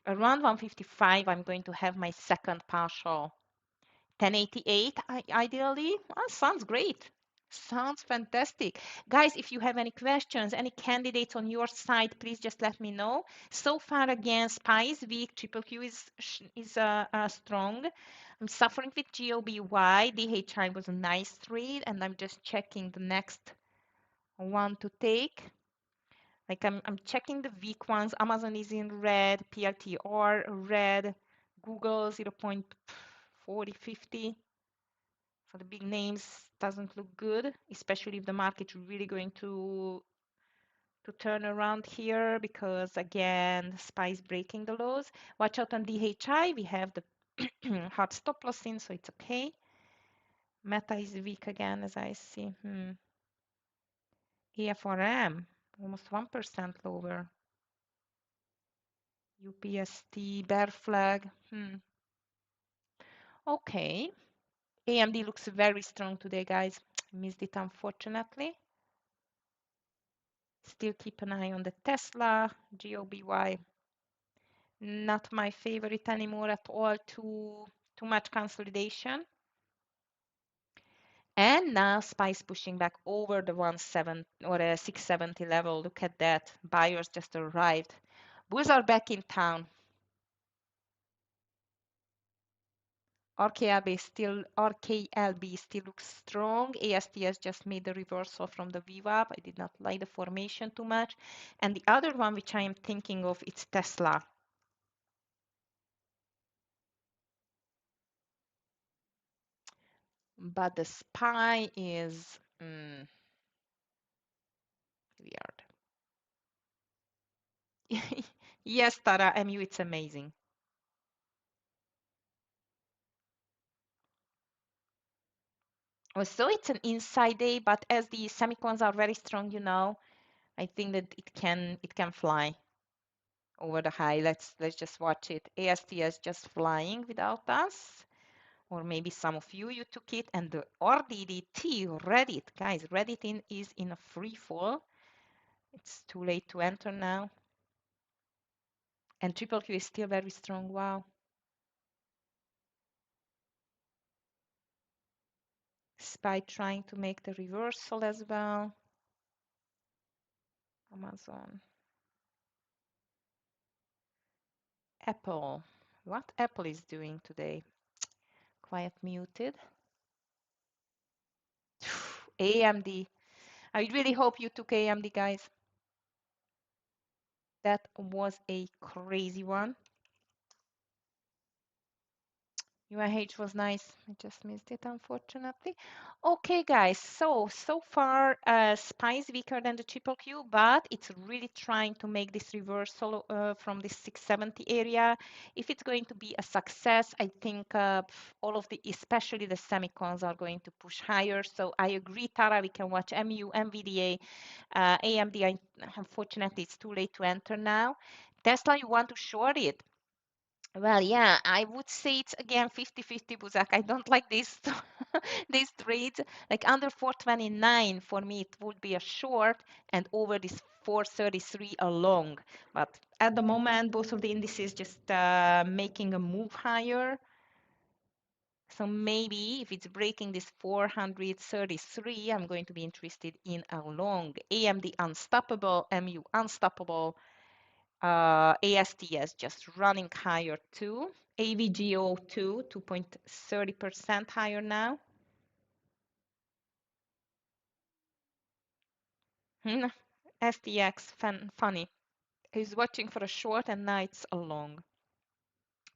[SPEAKER 1] Around 155, I'm going to have my second partial. 1088, ideally. Well, sounds great. Sounds fantastic. Guys, if you have any questions, any candidates on your side, please just let me know. So far again, SPY is weak, triple Q is strong. I'm suffering with GOBY. DHI was a nice trade, and I'm just checking the next one to take. Like I'm checking the weak ones. Amazon is in red, PLTR red, Google 0.4050. For the big names doesn't look good, especially if the market really going to turn around here, because again, SPY is breaking the lows. Watch out on DHI. We have the hard stop loss in, so it's okay. Meta is weak again, as I see. EFRM almost 1% lower. UPST bear flag. Okay. AMD looks very strong today, guys. Missed it, unfortunately. Still keep an eye on the Tesla, GOBY. Not my favorite anymore at all. Too much consolidation. And now SPY pushing back over the 17 or a 670 level. Look at that. Buyers just arrived. Bulls are back in town. RKLB still looks strong. ASTS just made the reversal from the VWAP. I did not like the formation too much. And the other one which I am thinking of, it's Tesla. But the SPY is weird. Yes, Tara, MU, it's amazing. So it's an inside day, but as the semicons are very strong, I think that it can fly over the high. Let's just watch it. ASTS just flying without us, or maybe some of you took it, and the RDDT Reddit, guys, Reddit is in a free fall. It's too late to enter now, and triple Q is still very strong. Wow. SPY trying to make the reversal as well. Amazon. Apple. What Apple is doing today? Quiet muted. AMD. I really hope you took AMD, guys. That was a crazy one. UIH was nice. I just missed it, unfortunately. Okay, guys. So far, SPY is weaker than the triple Q, but it's really trying to make this reversal from this 670 area. If it's going to be a success, I think all of the, especially the semicons, are going to push higher. So I agree, Tara. We can watch MU, NVDA, AMD. Unfortunately, it's too late to enter now. Tesla, you want to short it? Well, yeah, I would say it's again 50-50, Buzak. I don't like these these trades. Like under 429 for me, it would be a short, and over this 433 a long. But at the moment, both of the indices just making a move higher. So maybe if it's breaking this 433, I'm going to be interested in a long. AMD unstoppable, MU unstoppable, ASTS just running higher too. AVGO 2.30% higher now. STX, funny. He's watching for a short and now it's a long.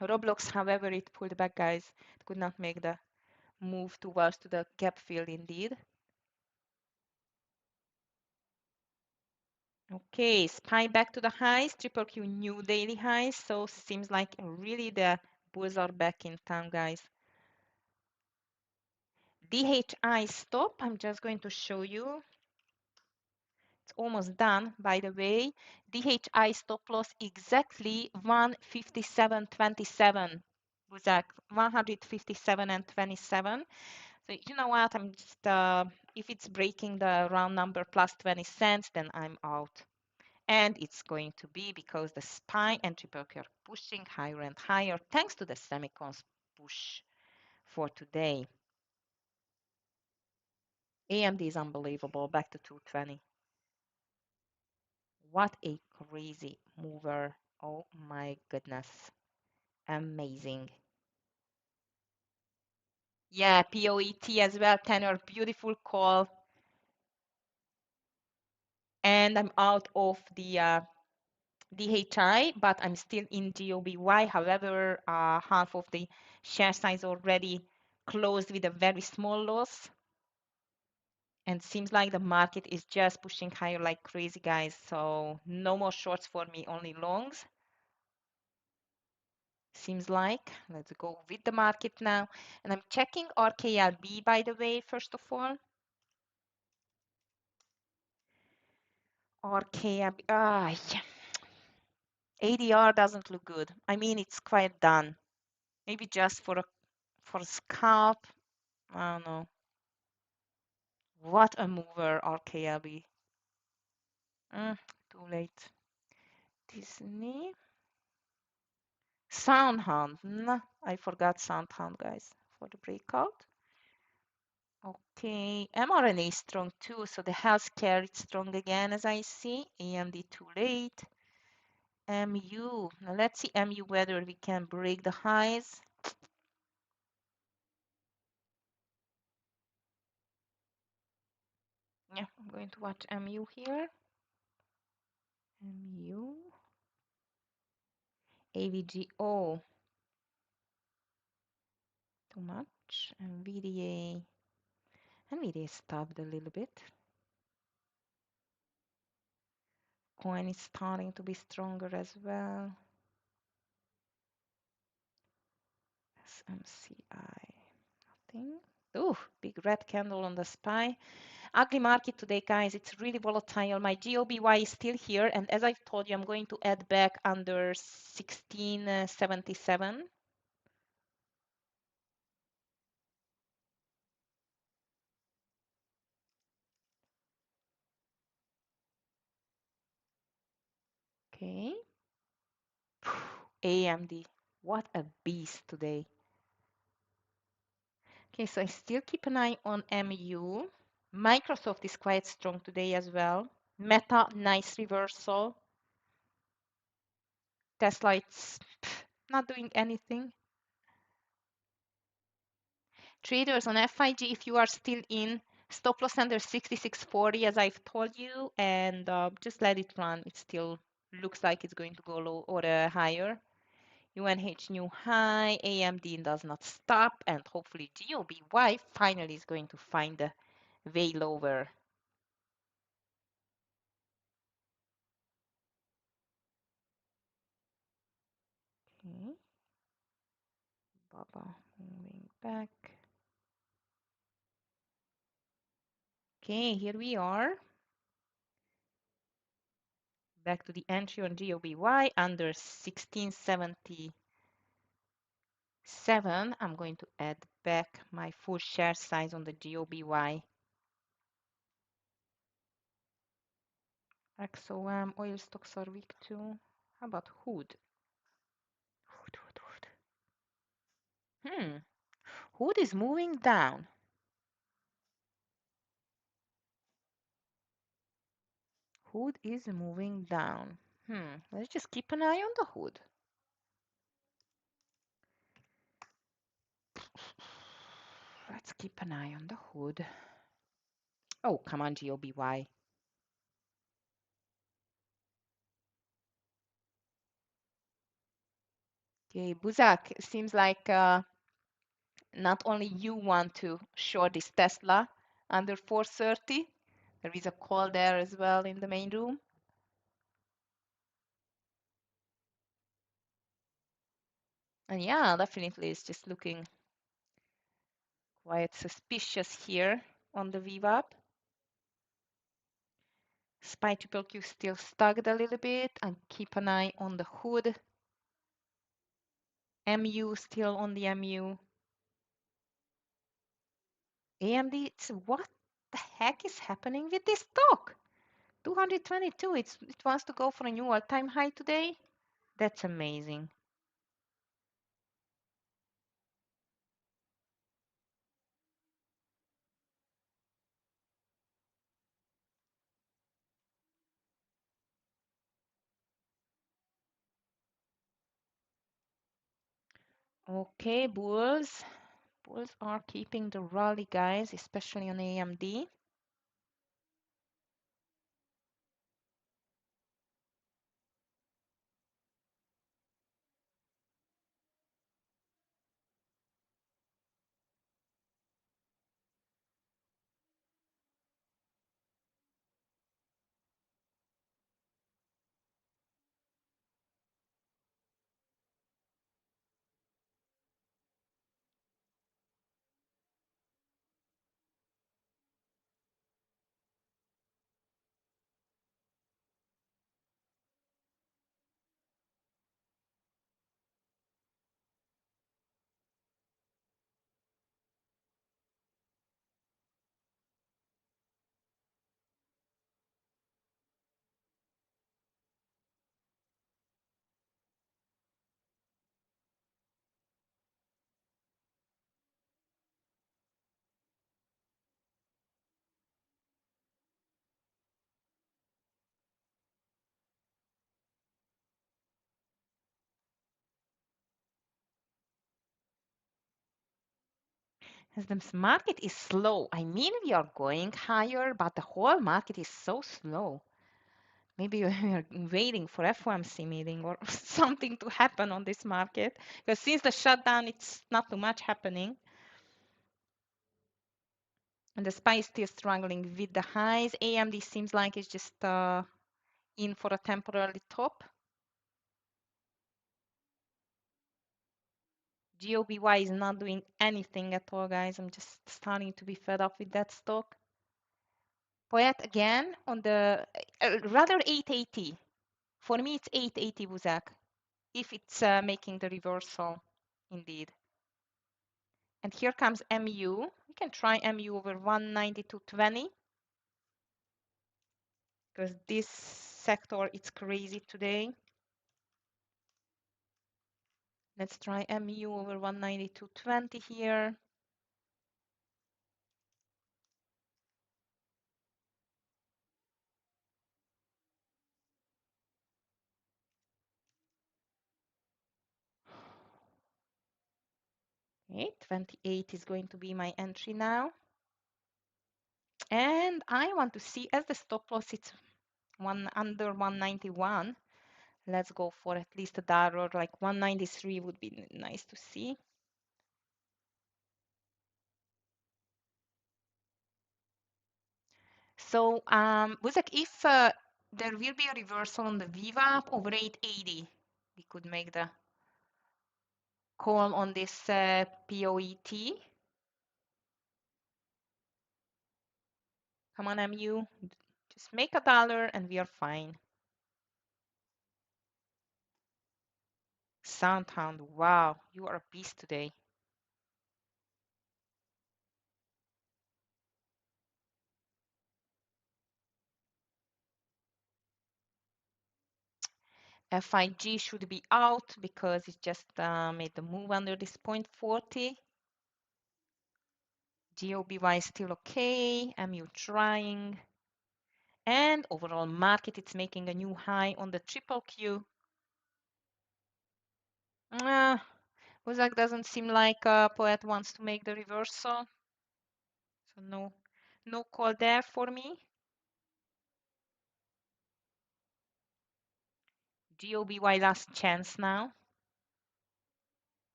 [SPEAKER 1] Roblox, however, it pulled back, guys. It could not make the move towards to the gap fill indeed. Okay, SPY back to the highs, triple Q new daily highs. So seems like really the bulls are back in town, guys. DHI stop, I'm just going to show you. It's almost done, by the way. DHI stop loss exactly 157.27. Buzak, 157 and 27. So you know what? I'm just if it's breaking the round number plus 20 cents, then I'm out. And it's going to be because the SPY and triple Q are pushing higher and higher thanks to the semicons push for today. AMD is unbelievable, back to 220. What a crazy mover. Oh my goodness. Amazing. Yeah, POET as well, tenor, beautiful call. And I'm out of the DHI, but I'm still in GOBY. However, half of the share size already closed with a very small loss. And seems like the market is just pushing higher like crazy, guys. So no more shorts for me, only longs. Seems like. Let's go with the market now. And I'm checking RKLB, by the way, first of all. RKLB. Yeah. ADR doesn't look good. I mean, it's quite done. Maybe just for a scalp. I don't know. What a mover, RKLB. Too late. Disney. Soundhound. Nah, I forgot Soundhound, guys, for the breakout. Okay, mRNA is strong too, so the healthcare is strong again as I see. AMD too late. MU. Now let's see MU whether we can break the highs. Yeah, I'm going to watch MU here. MU. AVGO. Too much. NVDA. NVDA stopped a little bit. Coin is starting to be stronger as well. SMCI. Nothing. Ooh, big red candle on the SPY. Ugly market today, guys. It's really volatile. My GOBY is still here. And as I've told you, I'm going to add back under 1677. Okay. AMD. What a beast today. Okay, so I still keep an eye on MU. Microsoft is quite strong today as well. Meta, nice reversal. Tesla, it's not doing anything. Traders on FIG, if you are still in, stop loss under 66.40 as I've told you, and just let it run. It still looks like it's going to go low or higher. UNH new high, AMD does not stop, and hopefully GOBY finally is going to find the way lower. Okay. Baba moving back. Okay, here we are. Back to the entry on GOBY under 1677. I'm going to add back my full share size on the GOBY. XOM, oil stocks are weak too. How about Hood? Hood. Hood is moving down. Hood is moving down. Let's just keep an eye on the hood. Let's keep an eye on the hood. Oh, come on, GOBY. Okay, Buzak, it seems like not only you want to short this Tesla under 430, there is a call there as well in the main room. And yeah, definitely it's just looking quite suspicious here on the VWAP. SPY triple Q still stuck a little bit, and keep an eye on the hood. MU still on the MU. AMD, what the heck is happening with this stock? 222, it wants to go for a new all-time high today. That's amazing. Okay, bulls. Bulls are keeping the rally, guys, especially on AMD. As the market is slow, I mean, we are going higher, but the whole market is so slow. Maybe we are waiting for FOMC meeting or something to happen on this market, because since the shutdown, it's not too much happening. And the SPY is still struggling with the highs. AMD seems like it's just in for a temporary top. GOBY is not doing anything at all, guys. I'm just starting to be fed up with that stock. Poet again on the rather 880. For me, it's 880 Buzak, if it's making the reversal, indeed. And here comes MU. We can try MU over 192.20, because this sector, it's crazy today. Let's try MU over 192.20 here. Okay, 28 is going to be my entry now. And I want to see, as the stop loss, it's under 191. Let's go for at least $1, like 193 would be nice to see. So, Buzek, if there will be a reversal on the VWAP over 880, we could make the call on this POET. Come on, MU, just make $1 and we are fine. Soundhound, wow, you are a beast today. FIG should be out because it just made the move under this 0.40. GOBY still okay. MU trying. And overall market, it's making a new high on the triple Q. Buzak doesn't seem like a poet wants to make the reversal. So no call there for me. GOBY last chance now.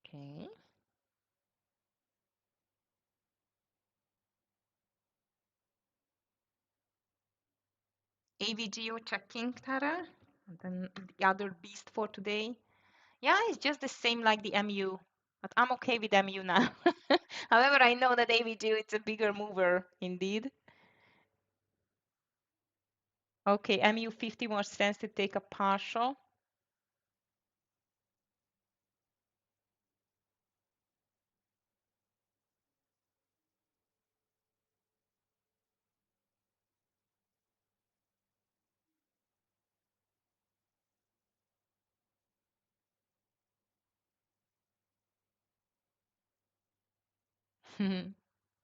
[SPEAKER 1] Okay. AVGO checking, Tara. And then the other beast for today. Yeah, it's just the same like the MU. But I'm okay with MU now. However, I know that AVGO it's a bigger mover indeed. Okay, MU 50 more cents to take a partial.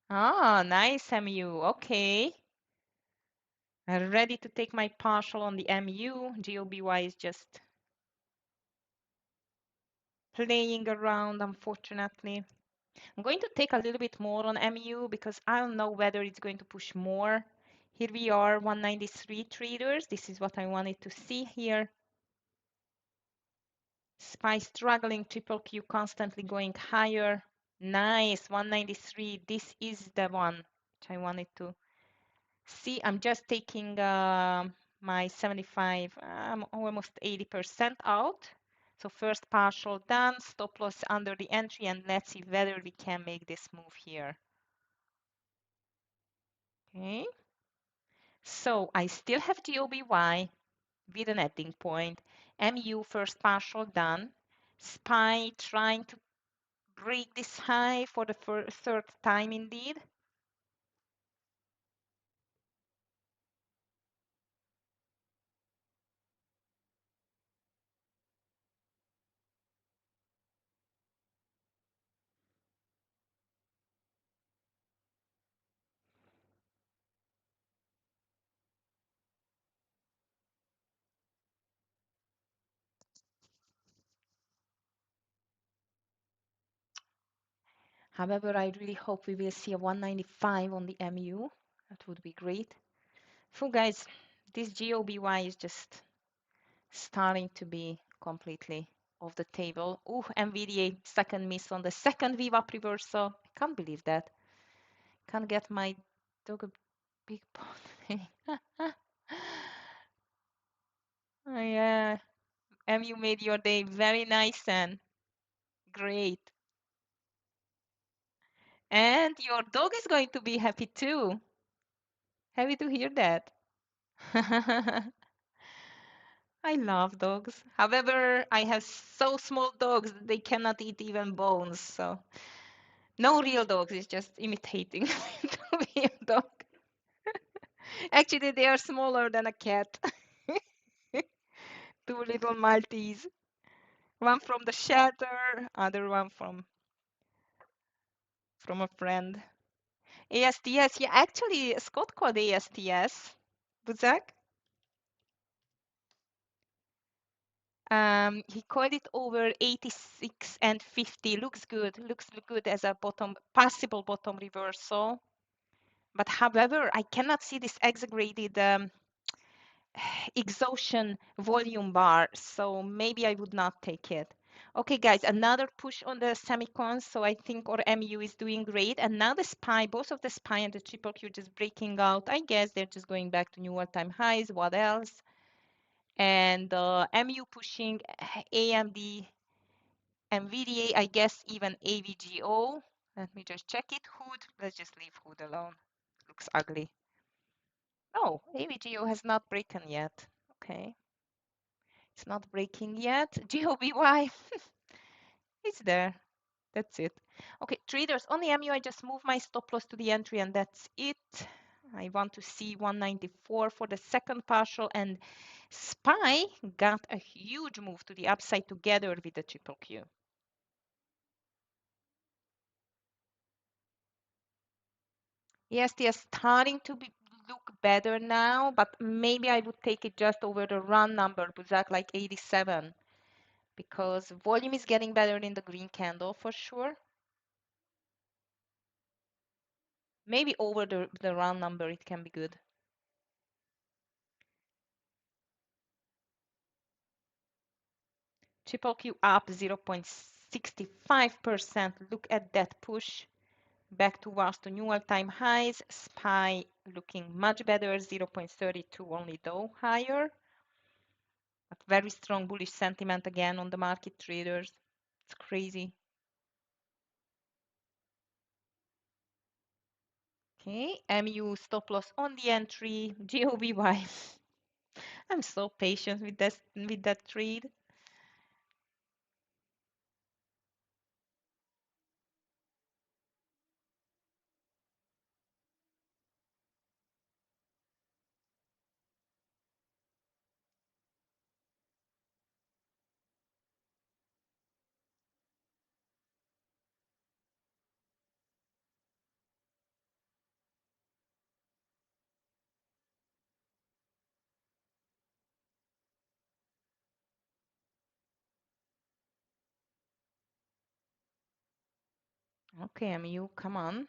[SPEAKER 1] Ah, nice MU. Okay. I'm ready to take my partial on the MU. GOBY is just playing around, unfortunately. I'm going to take a little bit more on MU because I don't know whether it's going to push more. Here we are, 193 traders. This is what I wanted to see here. SPY struggling, triple Q constantly going higher. Nice, 193. This is the one which I wanted to see. I'm just taking my 75, I'm almost 80% out. So first partial done, stop loss under the entry, and let's see whether we can make this move here. Okay. So I still have GOBY with an ending point. MU first partial done. SPY trying to break this high for the third time indeed. However, I really hope we will see a 195 on the MU. That would be great. So guys, this GOBY is just starting to be completely off the table. Ooh, NVDA second miss on the second VWAP reversal. I can't believe that. Can't get my dog a big pot. Oh, yeah, MU made your day very nice and great. And your dog is going to be happy too. Happy to hear that. I love dogs. However, I have so small dogs that they cannot eat even bones. So no real dogs, it's just imitating to be a dog. Actually, they are smaller than a cat. Two little Maltese. One from the shelter, other one from a friend. ASTS, yeah, actually, Scott called ASTS. Buzak. He called it over 86 and 50. Looks good. Looks good as a possible bottom reversal. But however, I cannot see this exaggerated exhaustion volume bar. So maybe I would not take it. Okay, guys, another push on the semicons. So I think our MU is doing great. And now the SPY, both of the SPY and the triple Q just breaking out. I guess they're just going back to new all-time highs. What else? And MU pushing AMD, NVDA, I guess even AVGO. Let me just check it. Hood, let's just leave Hood alone. Looks ugly. Oh, AVGO has not broken yet. Okay, it's not breaking yet. GOBY, it's there. That's it. Okay, traders, on the MU, I just move my stop loss to the entry and that's it. I want to see 194 for the second partial, and SPY got a huge move to the upside together with the triple Q. EST is starting to look better now, but maybe I would take it just over the run number, Buzak, like 87, because volume is getting better in the green candle for sure. Maybe over the run number, it can be good. Triple Q up 0.65%. Look at that push back towards the new all-time highs. SPY looking much better, 0.32 only though higher. But very strong bullish sentiment again on the market traders. It's crazy. Okay, MU stop loss on the entry. GOBY. I'm so patient with that trade. Okay, MU, come on.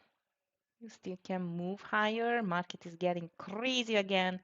[SPEAKER 1] You still can move higher. Market is getting crazy again.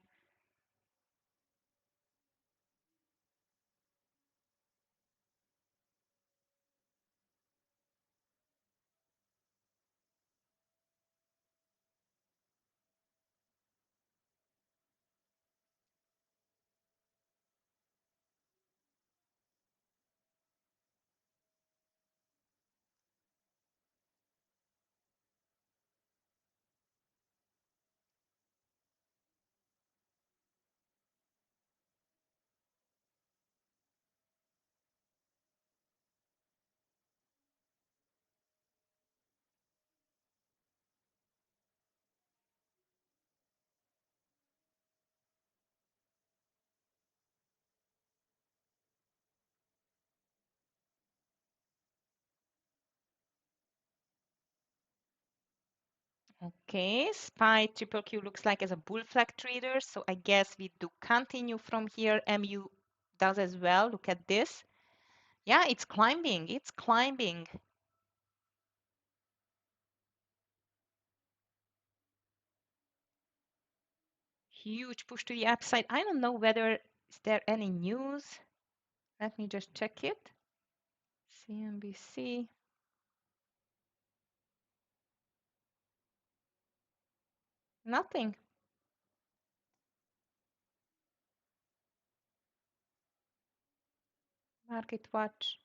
[SPEAKER 1] Okay, SPY triple Q looks like as a bull flag trader, so I guess we do continue from here. MU does as well. Look at this. Yeah, it's climbing. It's climbing. Huge push to the upside. I don't know whether is there any news. Let me just check it. CNBC. Nothing. Market watch.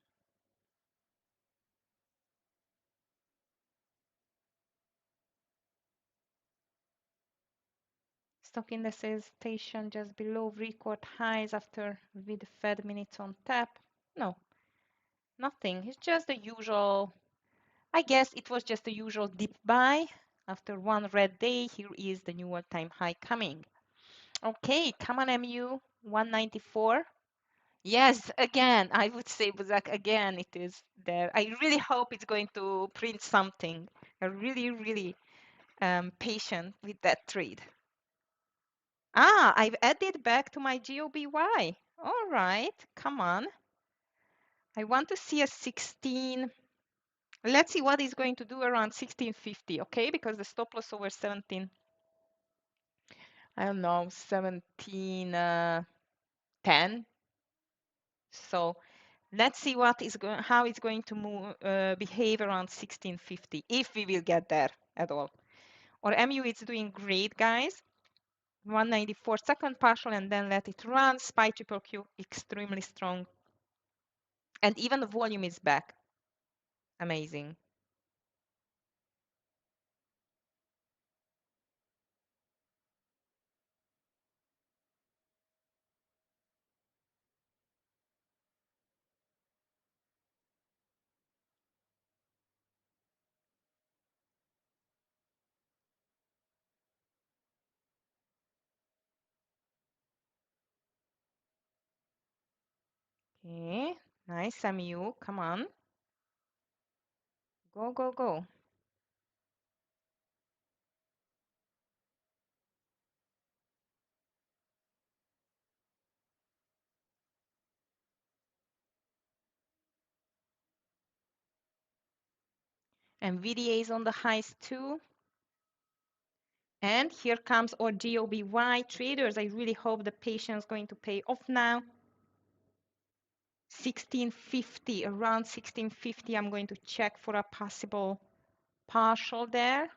[SPEAKER 1] Stock indices station just below record highs after with the Fed minutes on tap. No, nothing. It's just the usual. I guess it was just the usual dip buy. After one red day, here is the new all-time high coming. Okay, come on, MU 194. Yes, again, I would say, Buzak, again, it is there. I really hope it's going to print something. I'm really, really patient with that trade. Ah, I've added back to my GOBY. All right, come on. I want to see a 16. Let's see what it's going to do around 1650, okay? Because the stop loss over 17, I don't know, 1710. So let's see what is going, how it's going to move, behave around 1650, if we will get there at all. Or MU is doing great, guys. 194 second partial, and then let it run. SPY triple Q extremely strong, and even the volume is back. Amazing. Okay, nice, MU. Come on, go, go, go. NVIDIA is on the highs too. And here comes our GOBY traders. I really hope the patience is going to pay off now. 1650, around 1650, I'm going to check for a possible partial there.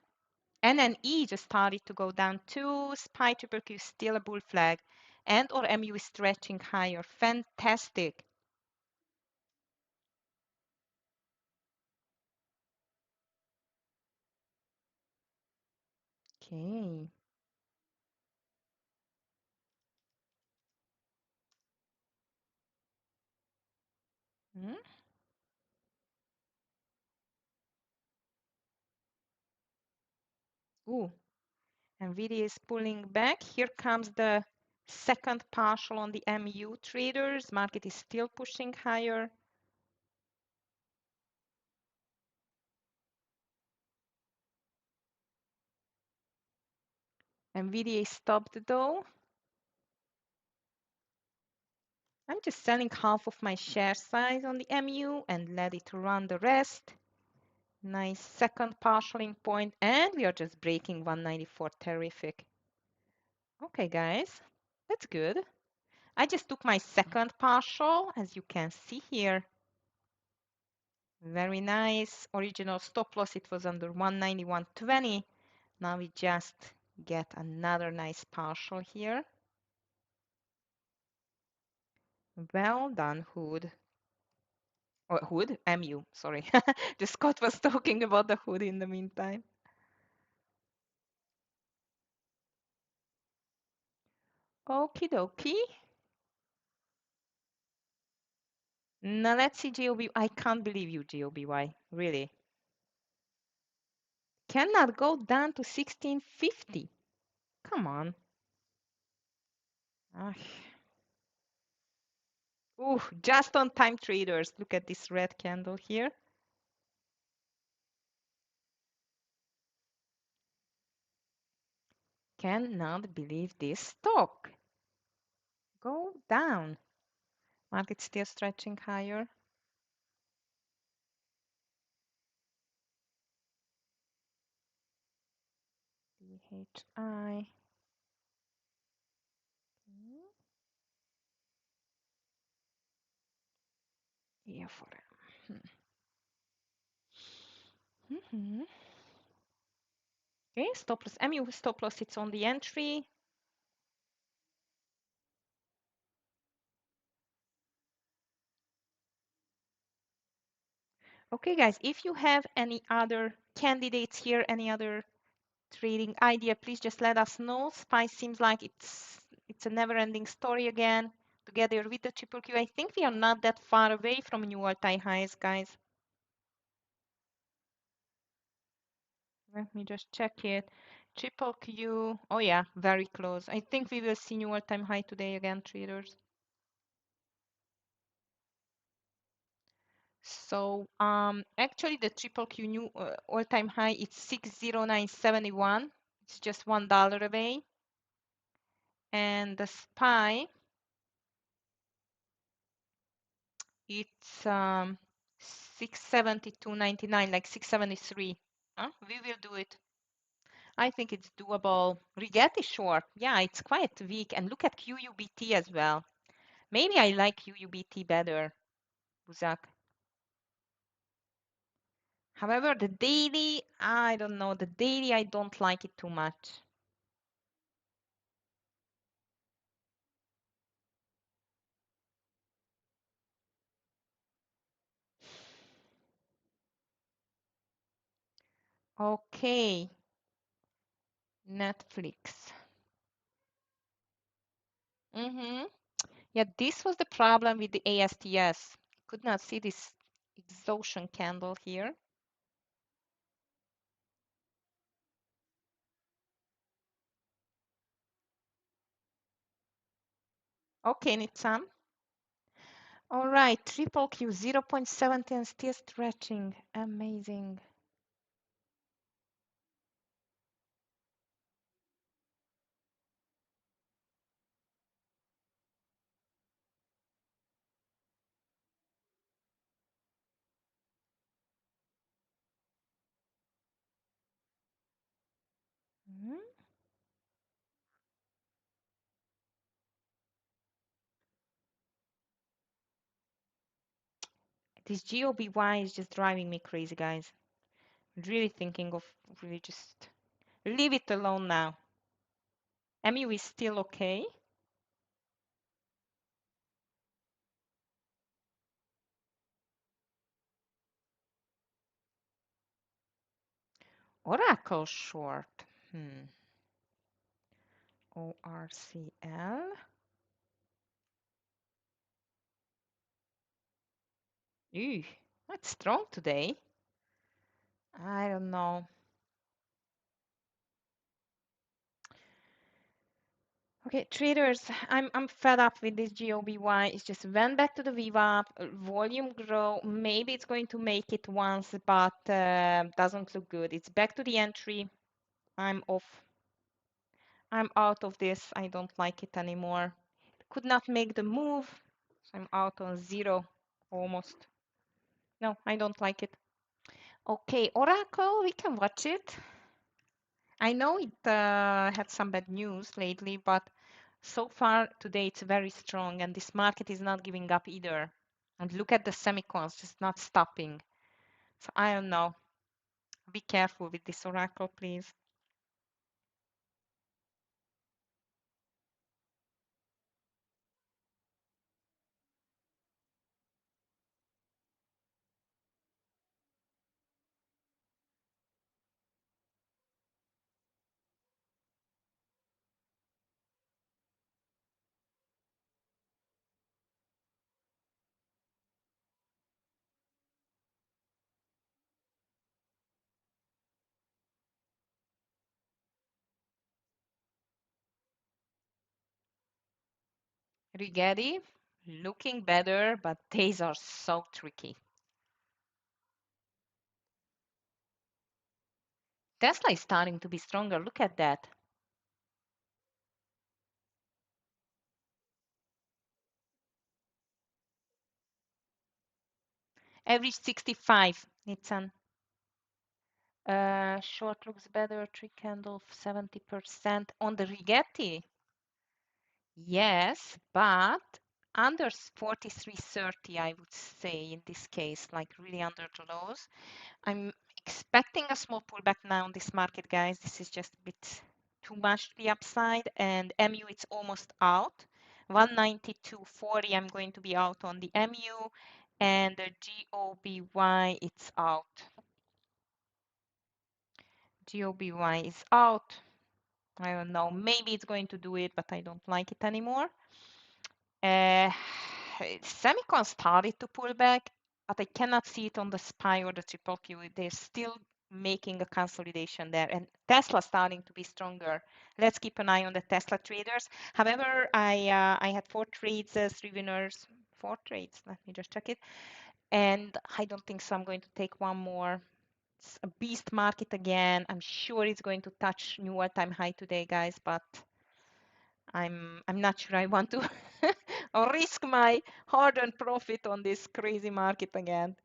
[SPEAKER 1] NNE just started to go down too. SPY triple Q is still a bull flag. And or MU is stretching higher. Fantastic. Okay. Hmm? Ooh, NVIDIA is pulling back. Here comes the second partial on the MU traders. Market is still pushing higher. NVIDIA stopped though. I'm just selling half of my share size on the MU and let it run the rest. Nice second partialing point, and we are just breaking 194. Terrific. Okay, guys, that's good. I just took my second partial, as you can see here. Very nice. Original stop loss, it was under 191.20. Now we just get another nice partial here. Well done, Hood. Or Hood? MU, sorry. Just Scott was talking about the Hood in the meantime. Okie dokie. Now let's see GOB. I can't believe you, GOBY. Really. Cannot go down to 1650. Come on. Ah. Ooh, just on time traders. Look at this red candle here. Cannot believe this stock. Go down. Market still stretching higher. DHI. Yeah, for mm-hmm. Okay, stop loss. MU stop loss, it's on the entry. Okay, guys, if you have any other candidates here, any other trading idea, please just let us know. SPY seems like it's a never-ending story again. Together with the triple Q, I think we are not that far away from new all-time highs, guys. Let me just check it. Triple Q, oh yeah, very close. I think we will see new all-time high today again, traders. So actually the triple Q new all-time high is 609.71. It's just $1 away. And the SPY, it's 672.99, like 673. Huh? We will do it. I think it's doable. Rigetti short. Yeah, it's quite weak. And look at QUBT as well. Maybe I like QUBT better, Buzak. However, the daily, I don't know. The daily, I don't like it too much. Okay. Netflix. Yeah, this was the problem with the ASTS. Could not see this exhaustion candle here. Okay, need some. All right, triple Q 0.70 and still stretching. Amazing. Hmm? This GOBY is just driving me crazy, guys. Really thinking of really just leave it alone now. MU is still okay. Oracle short. ORCL. Ew, that's strong today. I don't know. Okay, traders, I'm fed up with this GOBY. It's just went back to the VWAP, volume grow. Maybe it's going to make it once, but doesn't look good. It's back to the entry. I'm off. I'm out of this. I don't like it anymore. Could not make the move. So I'm out on zero almost. No, I don't like it. Okay, Oracle, we can watch it. I know it had some bad news lately, but so far today it's very strong and this market is not giving up either. And look at the semicons, just not stopping. So I don't know. Be careful with this Oracle, please. Rigetti, looking better, but days are so tricky. Tesla is starting to be stronger. Look at that. Average 65, Nitsan. Short looks better, three candle 70% on the Rigetti. Yes, but under 43.30, I would say in this case, like really under the lows. I'm expecting a small pullback now in this market, guys. This is just a bit too much to the upside, and MU it's almost out. 192.40, I'm going to be out on the MU, and the GOBY it's out. GOBY is out. I don't know. Maybe it's going to do it, but I don't like it anymore. Uh, Semicon started to pull back, but I cannot see it on the SPY or the triple Q. They're still making a consolidation there, and Tesla starting to be stronger. Let's keep an eye on the Tesla traders. However, I had four trades, three winners, four trades. Let me just check it, and I don't think so. I'm going to take one more. It's a beast market again. I'm sure it's going to touch new all-time high today, guys, but I'm not sure I want to risk my hard-earned profit on this crazy market again.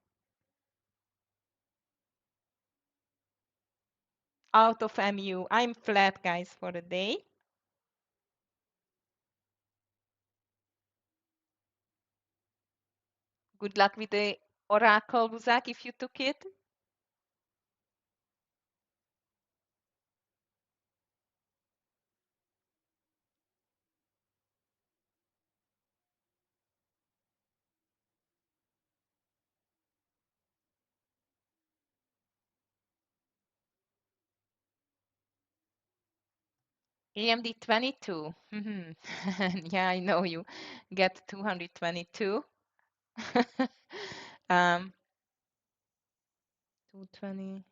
[SPEAKER 1] Out of MU. I'm flat, guys, for the day. Good luck with the Oracle, Buzak, if you took it. AMD 22. Yeah, I know you get 222. 220.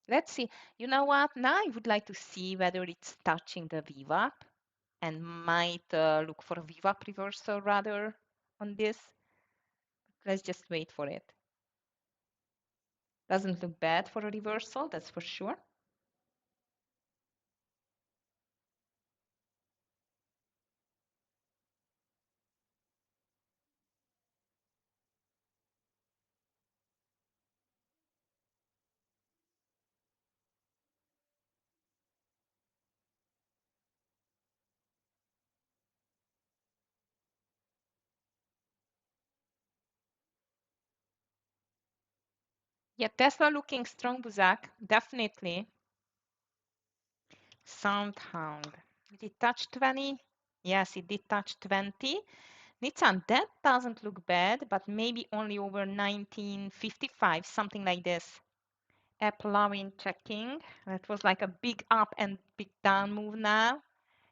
[SPEAKER 1] Let's see. You know what? Now I would like to see whether it's touching the VWAP and might look for a VWAP reversal rather on this. Let's just wait for it. Doesn't look bad for a reversal, that's for sure. Yeah, Tesla looking strong, Buzak, definitely. Soundhound. Did it touch 20? Yes, it did touch 20. Nissan, that doesn't look bad, but maybe only over 1955, something like this. Appleawin checking. That was like a big up and big down move now.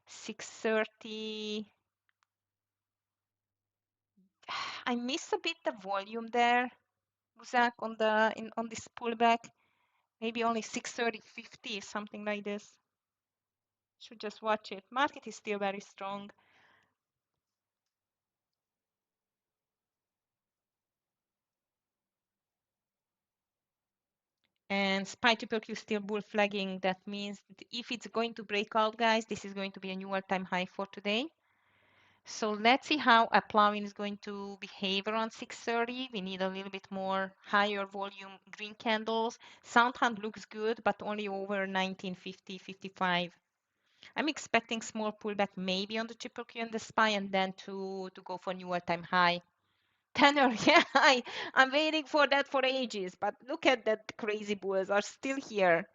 [SPEAKER 1] 630. I miss a bit the volume there, Buzak, on this pullback. Maybe only 630.50, something like this. Should just watch it. Market is still very strong. And SPY triple Q still bull flagging. That means if it's going to break out, guys, this is going to be a new all-time high for today. So let's see how Applowin is going to behave around 6:30. We need a little bit more higher volume green candles. Soundhound looks good, but only over 1950, 55. I'm expecting small pullback maybe on the triple Q and the SPY, and then to go for new all-time high. Tenor, yeah, I'm waiting for that for ages, but look at that, crazy bulls are still here.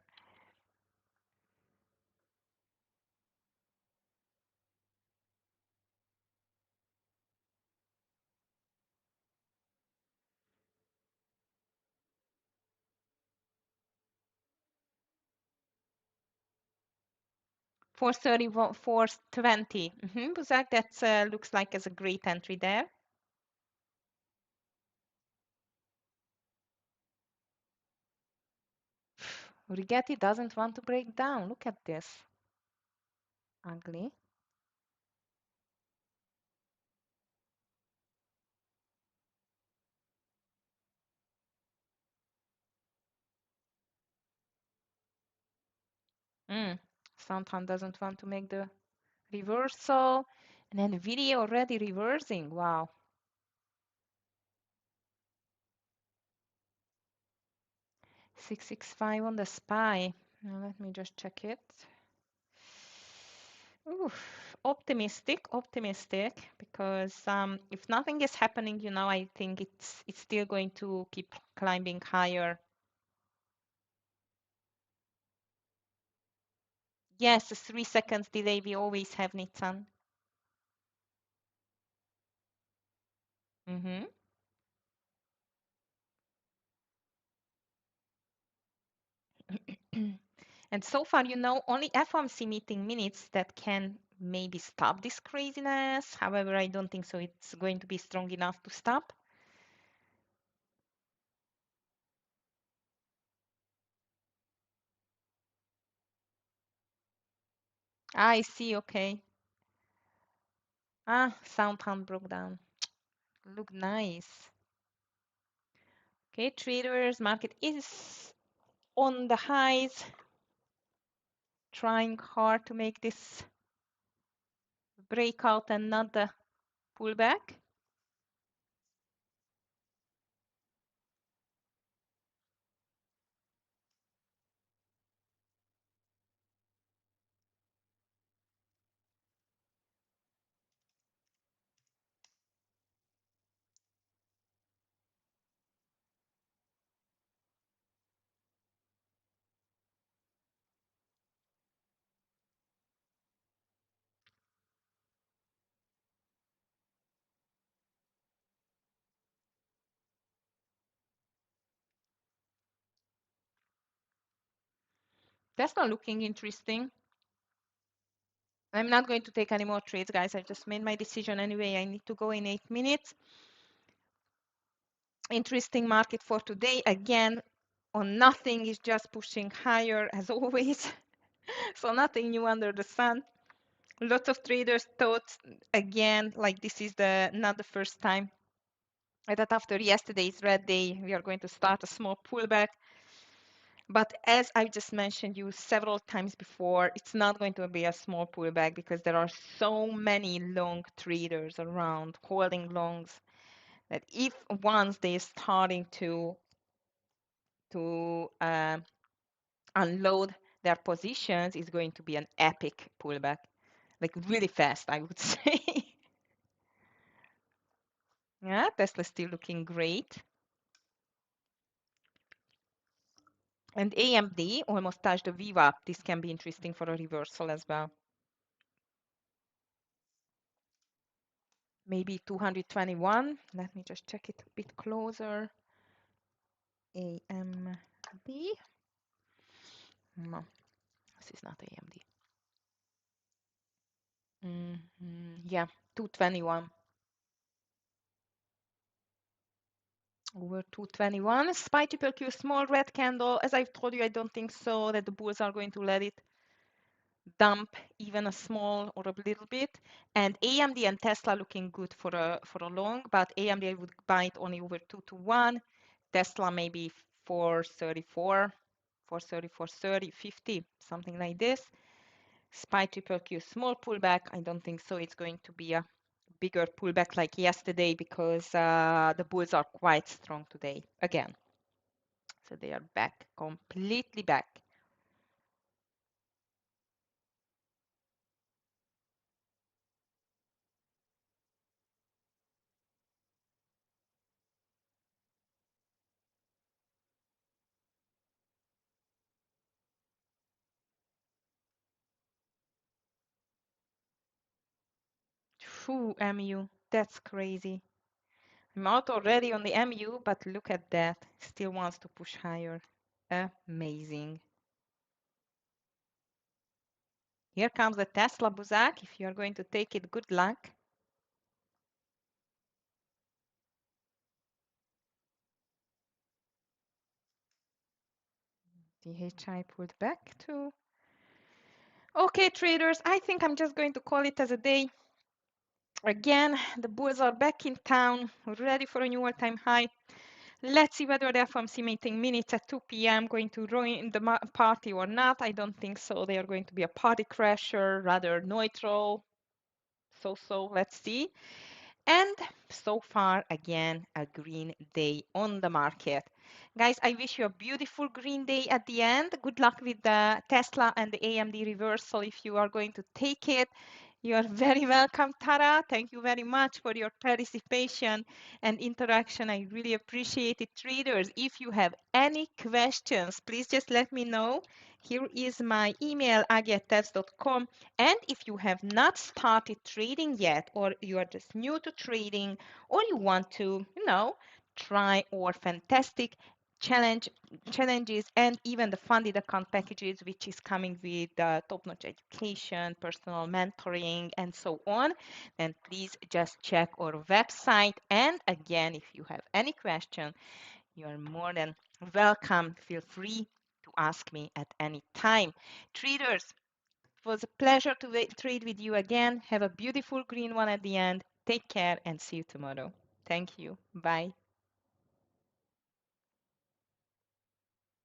[SPEAKER 1] For 30, 420. Buzak, that looks like as a great entry there. Rigetti doesn't want to break down. Look at this. Ugly. Soundhound doesn't want to make the reversal. And then video already reversing. Wow. 665 on the SPY. Now let me just check it. Oof, optimistic, because if nothing is happening, I think it's still going to keep climbing higher. Yes, a 3 seconds delay we always have, Nitsan. Mm-hmm. And so far, only FOMC meeting minutes that can maybe stop this craziness. However, I don't think so it's going to be strong enough to stop. I see, okay. Soundhound broke down. Look nice. Okay, traders, market is on the highs, trying hard to make this breakout and not the pullback. That's not looking interesting. I'm not going to take any more trades, guys. I just made my decision anyway. I need to go in 8 minutes. Interesting market for today. Again, on nothing is just pushing higher as always. So nothing new under the sun. Lots of traders thought again, like this is not the first time that after yesterday's red day, we are going to start a small pullback. But as I just mentioned you several times before, it's not going to be a small pullback because there are so many long traders around holding longs that if once they're starting to unload their positions, it's going to be an epic pullback, like really fast, I would say. Yeah, Tesla's still looking great. And AMD almost touched the VWAP. This can be interesting for a reversal as well. Maybe 221. Let me just check it a bit closer. AMD. No, this is not AMD. Yeah, 221. Over 221. SPY triple Q, small red candle. As I've told you, I don't think so that the bulls are going to let it dump even a small or a little bit. And AMD and Tesla looking good for a long, but AMD I would buy it only over 221. Tesla maybe 434, 430, 430, 50, something like this. SPY triple Q, small pullback. I don't think so. It's going to be a bigger pullback like yesterday because the bulls are quite strong today again. So they are back, completely back. Phew, MU, that's crazy. I'm out already on the MU, but look at that. Still wants to push higher. Amazing. Here comes the Tesla Buzak. If you are going to take it, good luck. DHI pulled back too. Okay, traders, I think I'm just going to call it as a day. Again, the bulls are back in town, ready for a new all-time high. Let's see whether the FOMC meeting minutes at 2 p.m. going to ruin the party or not. I don't think so. They are going to be a party crasher, rather neutral. So, let's see. And so far, again, a green day on the market. Guys, I wish you a beautiful green day at the end. Good luck with the Tesla and the AMD reversal if you are going to take it. You are very welcome, Tara. Thank you very much for your participation and interaction. I really appreciate it. Traders, if you have any questions, please just let me know. Here is my email, agi@tefs.com. And if you have not started trading yet, or you are just new to trading, or you want to, try our fantastic challenges and even the funded account packages, which is coming with top-notch education, personal mentoring, and so on, then please just check our website. And again, if you have any question, you are more than welcome. Feel free to ask me at any time. Traders, it was a pleasure to trade with you again. Have a beautiful green one at the end. Take care and see you tomorrow. Thank you. Bye.